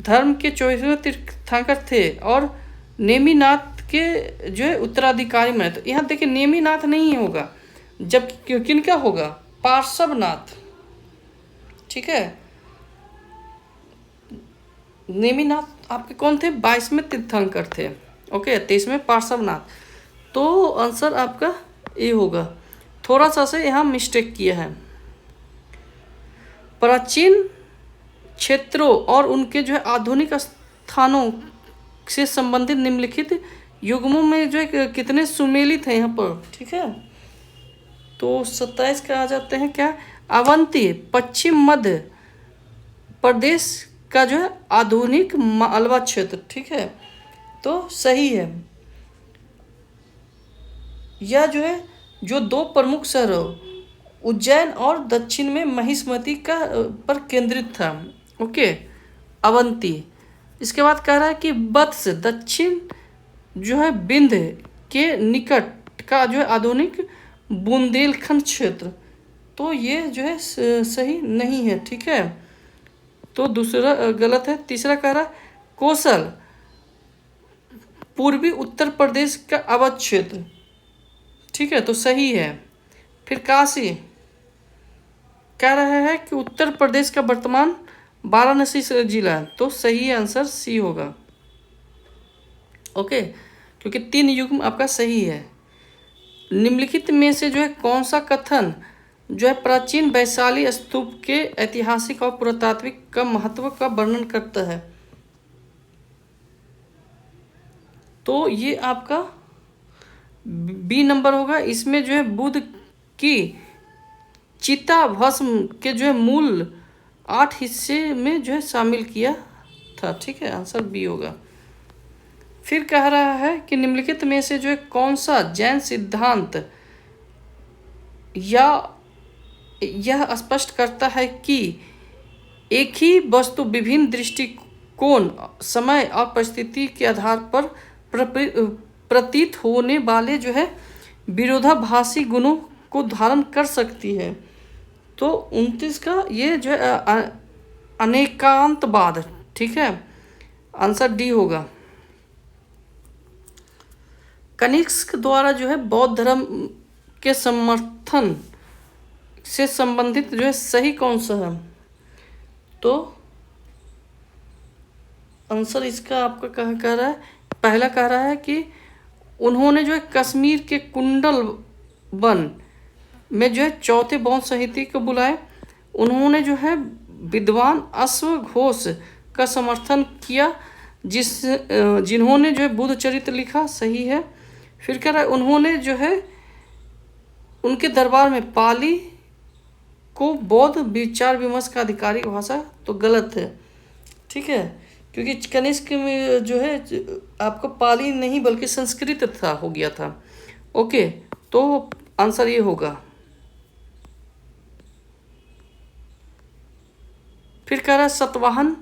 धर्म के 24वें तीर्थंकर थे और नेमिनाथ के जो है उत्तराधिकारी बने। तो यहाँ देखिए नेमिनाथ नहीं होगा, जब किनका होगा? पार्श्वनाथ। ठीक है, नेमिनाथ आपके कौन थे? 22वें तीर्थंकर थे। ओके, 23वें पार्श्वनाथ, तो आंसर आपका ए होगा। थोड़ा सा से यहाँ मिस्टेक किया है। प्राचीन क्षेत्रों और उनके जो है आधुनिक स्थानों से संबंधित निम्नलिखित युग्मों में जो है कितने सुमेलित हैं यहाँ पर? ठीक है, तो 27 का आ जाते हैं क्या? अवंती पश्चिम मध्य प्रदेश का जो है आधुनिक मालवा क्षेत्र। ठीक है, तो सही है। यह जो है जो 2 प्रमुख शहरों उज्जैन और दक्षिण में महिष्मती का पर केंद्रित था। ओके, अवंती। इसके बाद कह रहा है कि वत्स दक्षिण जो है विंध्य के निकट का जो है आधुनिक बुंदेलखंड क्षेत्र, तो ये जो है सही नहीं है। ठीक है, तो दूसरा गलत है। तीसरा कह रहा है कौशल पूर्वी उत्तर प्रदेश का अवध क्षेत्र। ठीक है, तो सही है। फिर काशी कह रहा है कि उत्तर प्रदेश का वर्तमान वाराणसी जिला, तो सही आंसर सी होगा। ओके, क्योंकि 3 युग्म आपका सही है। निम्नलिखित में से जो है कौन सा कथन जो है प्राचीन वैशाली स्तूप के ऐतिहासिक और पुरातात्विक का महत्व का वर्णन करता है? तो ये आपका बी नंबर होगा। इसमें जो है बुद्ध की चिता भस्म के जो है मूल 8 हिस्से में जो है शामिल किया था। ठीक है, आंसर बी होगा। फिर कह रहा है कि निम्नलिखित में से जो है कौन सा जैन सिद्धांत या यह स्पष्ट करता है कि एक ही वस्तु विभिन्न दृष्टिकोण, समय और परिस्थिति के आधार पर प्रतीत होने वाले जो है विरोधाभासी गुणों को धारण कर सकती है? तो 29 का ये जो है अनेकांतवाद। ठीक है, आंसर डी होगा। कनिष्क द्वारा जो है बौद्ध धर्म के समर्थन से संबंधित जो है सही कौन सा है? तो आंसर इसका आपका कह रहा है, पहला कह रहा है कि उन्होंने जो है कश्मीर के कुंडल वन में जो है चौथे बौद्ध साहित्य को बुलाए। उन्होंने जो है विद्वान अश्व घोष का समर्थन किया जिन्होंने जो है बुद्ध चरित्र लिखा, सही है। फिर कह रहा है उन्होंने जो है उनके दरबार में पाली को बौद्ध विचार विमर्श का आधिकारिक भाषा, तो गलत है, ठीक है, क्योंकि कनिष्क में जो है आपका पाली नहीं बल्कि संस्कृत था, हो गया था। ओके, तो आंसर ये होगा। फिर कह रहा है सतवाहन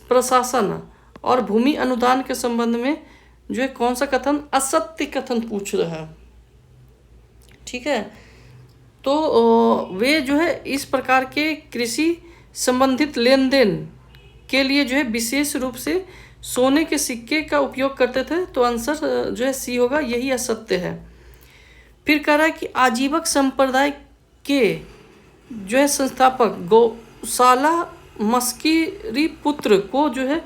प्रशासन और भूमि अनुदान के संबंध में जो है कौन सा कथन असत्य कथन पूछ रहा है, ठीक है। तो वे जो है इस प्रकार के कृषि संबंधित लेन देन के लिए जो है विशेष रूप से सोने के सिक्के का उपयोग करते थे, तो आंसर जो है सी होगा, यही असत्य है। फिर कह रहा है कि आजीवक संप्रदाय के जो है संस्थापक गौशाला मस्किरी पुत्र को जो है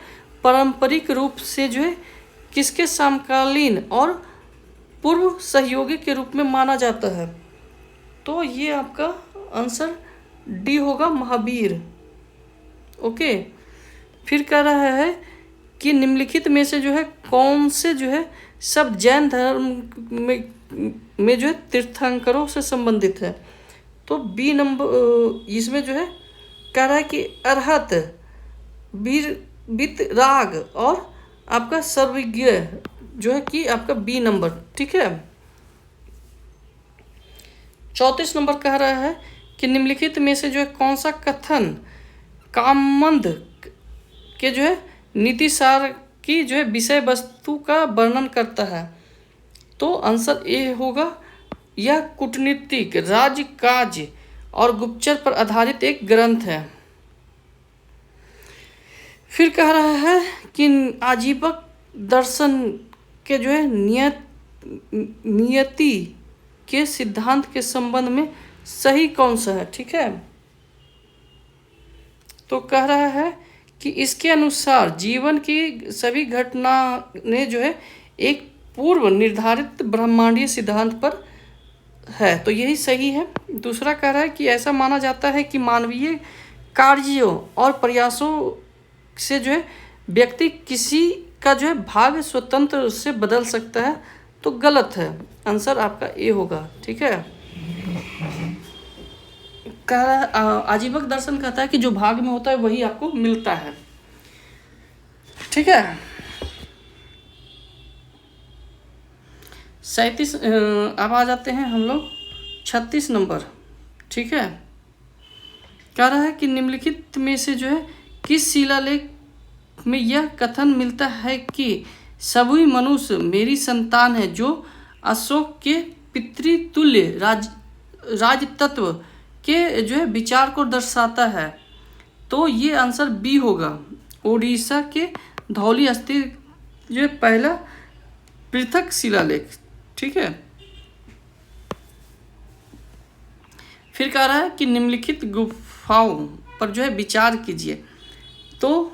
पारंपरिक रूप से जो है किसके समकालीन और पूर्व सहयोगी के रूप में माना जाता है, तो ये आपका आंसर डी होगा, महावीर। ओके, फिर कह रहा है कि निम्नलिखित में से जो है कौन से जो है सब जैन धर्म में जो है तीर्थंकरों से संबंधित है, तो बी नंबर इसमें जो है कह रहा है कि अरहत, वितराग और आपका सर्वज्ञ जो है कि आपका बी नंबर, ठीक है। 34 नंबर कह रहा है कि निम्नलिखित में से जो है कौन सा कथन काममंद के जो है नीति सार की जो है विषय वस्तु का वर्णन करता है, तो आंसर ए होगा, यह कूटनीतिक राजकाज और गुप्तचर पर आधारित एक ग्रंथ है। फिर कह रहा है कि आजीवक दर्शन के जो है नियति के सिद्धांत के संबंध में सही कौन सा है, ठीक है। तो कह रहा है कि इसके अनुसार जीवन की सभी घटना ने जो है एक पूर्व निर्धारित ब्रह्मांडीय सिद्धांत पर है, तो यही सही है। दूसरा कह रहा है कि ऐसा माना जाता है कि मानवीय कार्यों और प्रयासों से जो है व्यक्ति किसी का जो है भाग्य स्वतंत्र से बदल सकता है, तो गलत है, आंसर आपका ए होगा, ठीक है। कह रहा है आजीवक दर्शन कहता है कि जो भाग्य में होता है वही आपको मिलता है, ठीक है। 37 अब आ जाते हैं हम लोग 36 नंबर, ठीक है। कह रहा है कि निम्नलिखित में से जो है किस शिलालेख में यह कथन मिलता है कि सभी मनुष्य मेरी संतान है, जो अशोक के पितृतुल्य राजतत्व के जो है विचार को दर्शाता है, तो ये आंसर बी होगा, ओडिशा के धौली स्थित जो है पहला पृथक शिलालेख, ठीक है। फिर कह रहा है कि निम्नलिखित गुफाओं पर जो है विचार कीजिए, तो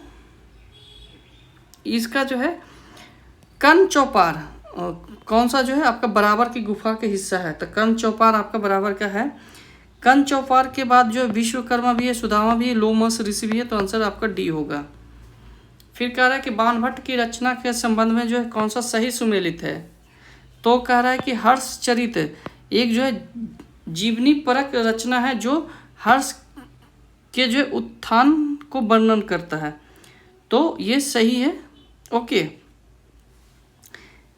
इसका जो है कन चौपार कौन सा जो है आपका बराबर की गुफा के हिस्सा है, तो कन चौपार आपका बराबर का है। कन चौपार के बाद जो विश्वकर्मा भी है, सुदामा भी है, लोमस ऋषि भी है, तो आंसर आपका डी होगा। फिर कह रहा है कि बाणभट्ट की रचना के संबंध में जो है कौन सा सही सुमेलित है, तो कह रहा है कि हर्षचरित एक जो है जीवनी परक रचना है जो हर्ष के जो है उत्थान को वर्णन करता है, तो ये सही है, ओके।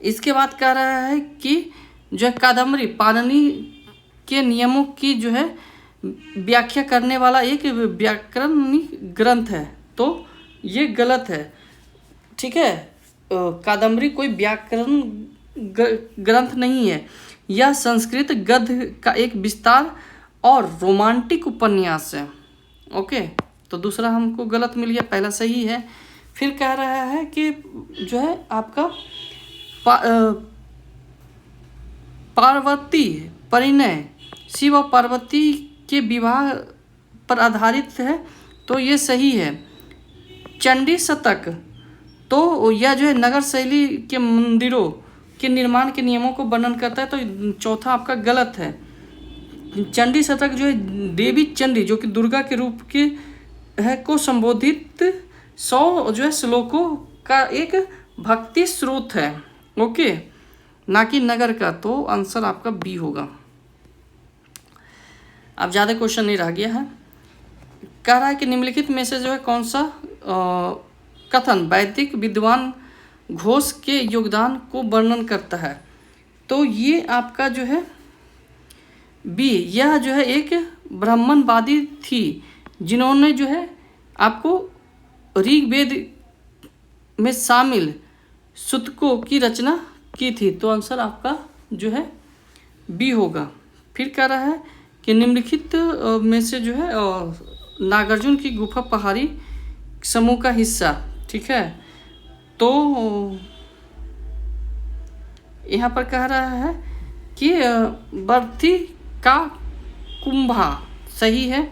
इसके बाद कह रहा है कि जो है कादम्बरी पाणिनि के नियमों की जो है व्याख्या करने वाला एक व्याकरणिक ग्रंथ है, तो ये गलत है, ठीक है। कादम्बरी कोई व्याकरण ग्रंथ नहीं है, यह संस्कृत गद्य का एक विस्तार और रोमांटिक उपन्यास है, ओके। तो दूसरा हमको गलत मिल गया, पहला सही है। फिर कह रहा है कि जो है आपका पार्वती परिणय शिव और पार्वती के विवाह पर आधारित है, तो ये सही है। चंडी शतक, तो यह जो है नगर शैली के मंदिरों के निर्माण के नियमों को वर्णन करता है, तो चौथा आपका गलत है। चंडी शतक जो है देवी चंडी जो कि दुर्गा के रूप के है को संबोधित 100 जो है श्लोकों का एक भक्ति स्रोत है, ओके, ना कि नगर का। तो आंसर आपका बी होगा। अब ज़्यादा क्वेश्चन नहीं रह गया है। कह रहा है कि निम्नलिखित में से जो है कौन सा कथन वैदिक विद्वान घोष के योगदान को वर्णन करता है। तो ये आपका जो है बी, यह जो है एक ब्राह्मणवादी थी जिन्होंने जो है आपको ऋग्वेद में शामिल सूतकों की रचना की थी। तो आंसर आपका जो है बी होगा। फिर कह रहा है कि निम्नलिखित में से जो है नागार्जुन की गुफा पहाड़ी समूह का हिस्सा, ठीक है। तो यहाँ पर कह रहा है कि बर्थी का कुंभा सही है।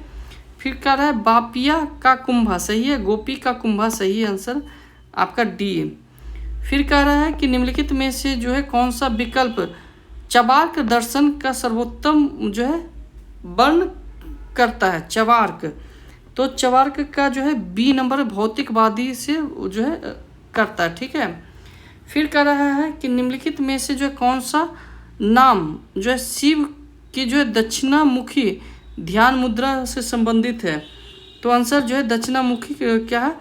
फिर कह रहा है बापिया का कुंभा सही है, गोपी का कुंभा सही है, आंसर आपका डी है। फिर कह रहा है कि निम्नलिखित में से जो है कौन सा विकल्प चबार्क दर्शन का सर्वोत्तम जो है वर्ण करता है। चबार्क, तो चबार्क का जो है बी नंबर भौतिकवादी से जो है करता है, ठीक है। फिर कह रहा है कि निम्नलिखित में से जो है कौन सा नाम जो है शिव की जो है दक्षिणामुखी ध्यान मुद्रा से संबंधित है। तो आंसर जो है दक्षिणामुखी क्या है,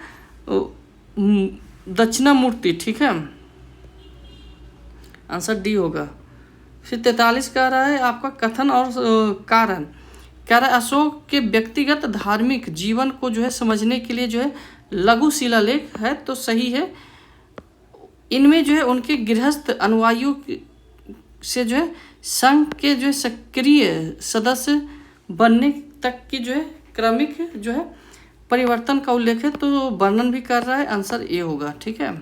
दक्षिणामूर्ति, ठीक है, आंसर डी होगा। फिर 43 कह रहा है आपका कथन और कारण। कह रहा है अशोक के व्यक्तिगत धार्मिक जीवन को जो है समझने के लिए जो है लघु शिलालेख है, तो सही है। इनमें जो है उनके गृहस्थ अनुयायियों से जो है संघ के जो है सक्रिय सदस्य बनने तक की जो है क्रमिक जो है परिवर्तन का उल्लेख है, तो वर्णन भी कर रहा है, आंसर ए होगा, ठीक है।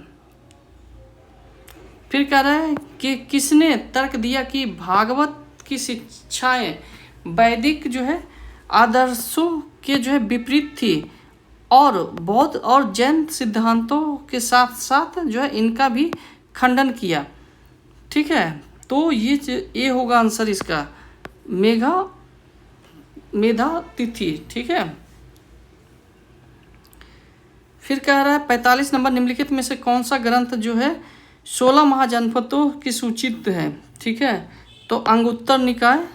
फिर कह रहा है कि किसने तर्क दिया कि भागवत की शिक्षाएं वैदिक जो है आदर्शों के जो है विपरीत थी और बौद्ध और जैन सिद्धांतों के साथ साथ जो है इनका भी खंडन किया, ठीक है। तो ये होगा आंसर इसका मेधा तिथि, ठीक है। फिर कह रहा है 45 नंबर निम्नलिखित में से कौन सा ग्रंथ जो है 16 महाजनपदों की सूचित है, ठीक है। तो अंगुत्तर निकाय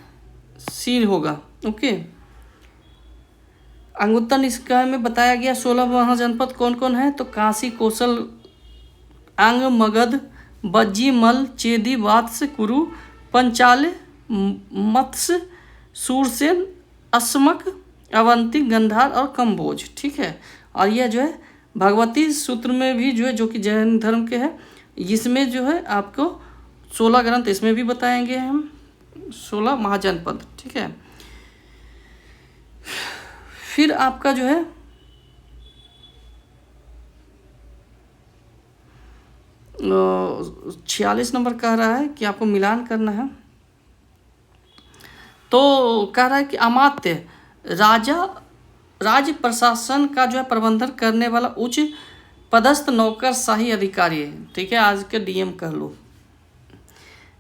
सी होगा, ओके। अंगुत्तर निकाय में बताया गया 16 महाजनपद कौन कौन है। तो काशी, कौशल, अंग, मगध, बज्जी, मल, चेदी, वात्स, कुरु, पंचाल, मत्स्य, सूरसेन, अस्मक, अवंती, गंधार और कंबोज, ठीक है। और यह जो है भगवती सूत्र में भी जो है जो कि जैन धर्म के है, इसमें जो है आपको 16 ग्रंथ इसमें भी बताएंगे हम, 16 महाजनपद, ठीक है। फिर आपका जो है 46 नंबर कह रहा है कि आपको मिलान करना है। तो कह रहा है कि अमात्य राज्य प्रशासन का जो है प्रबंधन करने वाला उच्च पदस्थ नौकरशाही अधिकारी है, ठीक है, आज के डीएम कह लो।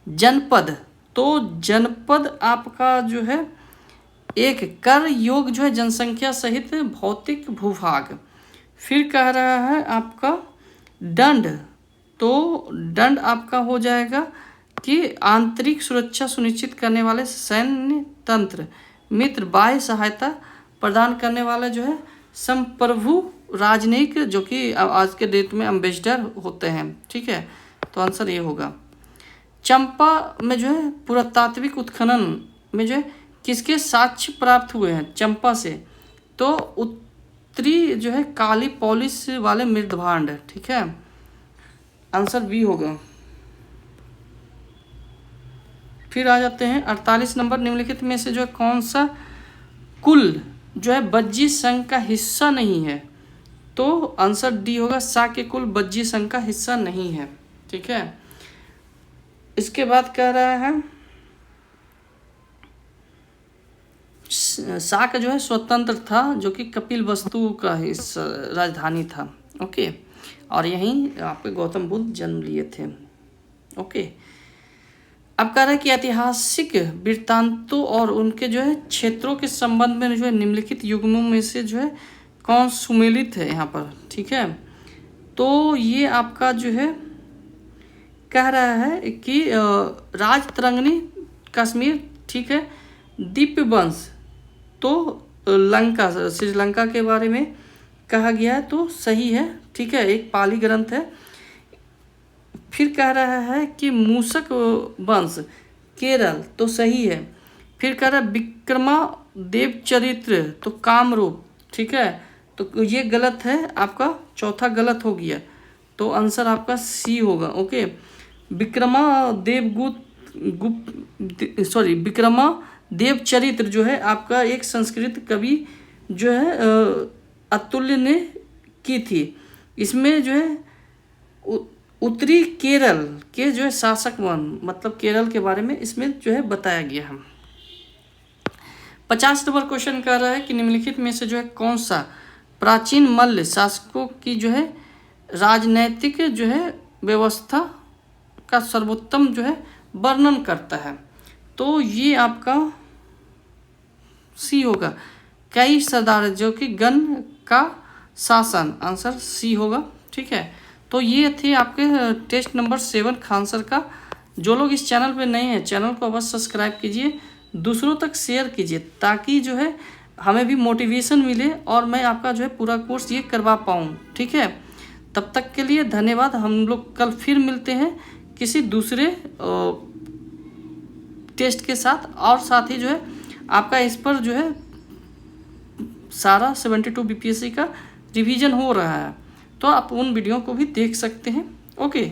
जनपद, तो जनपद आपका जो है एक कर योग जो है जनसंख्या सहित भौतिक भूभाग। फिर कह रहा है आपका दंड, तो दंड आपका हो जाएगा कि आंतरिक सुरक्षा सुनिश्चित करने वाले सैन्य तंत्र, मित्र बाह्य सहायता प्रदान करने वाले जो है संप्रभु राजनयिक जो कि आज के डेट में एम्बेसडर होते हैं, ठीक है। तो आंसर ये होगा। चंपा में जो है पुरातात्विक उत्खनन में जो है किसके साक्ष्य प्राप्त हुए हैं चंपा से। तो उत्तरी जो है काली पॉलिश वाले मृदभांड, ठीक है, आंसर बी होगा। फिर आ जाते हैं 48 नंबर निम्नलिखित में से जो है कौन सा कुल जो है बज्जी संघ का हिस्सा नहीं है। तो आंसर डी होगा, शाक्य कुल बज्जी संघ का हिस्सा नहीं है, ठीक है। इसके बाद कह रहा है शाक जो है स्वतंत्र था जो कि कपिल वस्तु का हिस्सा राजधानी था, ओके, और यहीं आपके गौतम बुद्ध जन्म लिए थे। ओके, अब कह रहा है कि ऐतिहासिक वृत्तांतों और उनके जो है क्षेत्रों के संबंध में जो है निम्नलिखित युग्मों में से जो है कौन सुमेलित है यहाँ पर। ठीक है, तो ये आपका जो है कह रहा है कि राजतरंगिणी कश्मीर, ठीक है, दीपवंश तो लंका, श्रीलंका के बारे में कहा गया है, तो सही है। ठीक है, एक पाली ग्रंथ है। फिर कह रहा है कि मूषक वंश केरल, तो सही है। फिर कह रहा है विक्रमा देव चरित्र, तो कामरूप, ठीक है, तो ये गलत है, आपका चौथा गलत हो गया, तो आंसर आपका सी होगा। ओके, विक्रमा विक्रमा देव चरित्र जो है आपका एक संस्कृत कवि जो है अतुल्य ने की थी। इसमें जो है उत्तरी केरल के जो है शासक वन, मतलब केरल के बारे में इसमें जो है बताया गया है। 50 नंबर क्वेश्चन कर रहा है कि निम्नलिखित में से जो है कौन सा प्राचीन मल्ल शासकों की जो है राजनैतिक जो है व्यवस्था का सर्वोत्तम जो है वर्णन करता है। तो ये आपका सी होगा, कई सरदार जो कि गण का शासन, आंसर सी होगा। ठीक है, तो ये थे आपके टेस्ट नंबर 7 खान सर का। जो लोग इस चैनल पे नए हैं, चैनल को अवश्य सब्सक्राइब कीजिए, दूसरों तक शेयर कीजिए, ताकि जो है हमें भी मोटिवेशन मिले और मैं आपका जो है पूरा कोर्स ये करवा पाऊँ। ठीक है, तब तक के लिए धन्यवाद। हम लोग कल फिर मिलते हैं किसी दूसरे टेस्ट के साथ, और साथ ही जो है आपका इस पर जो है सारा 72 बीपीएससी का रिवीजन हो रहा है, तो आप उन वीडियो को भी देख सकते हैं। ओके।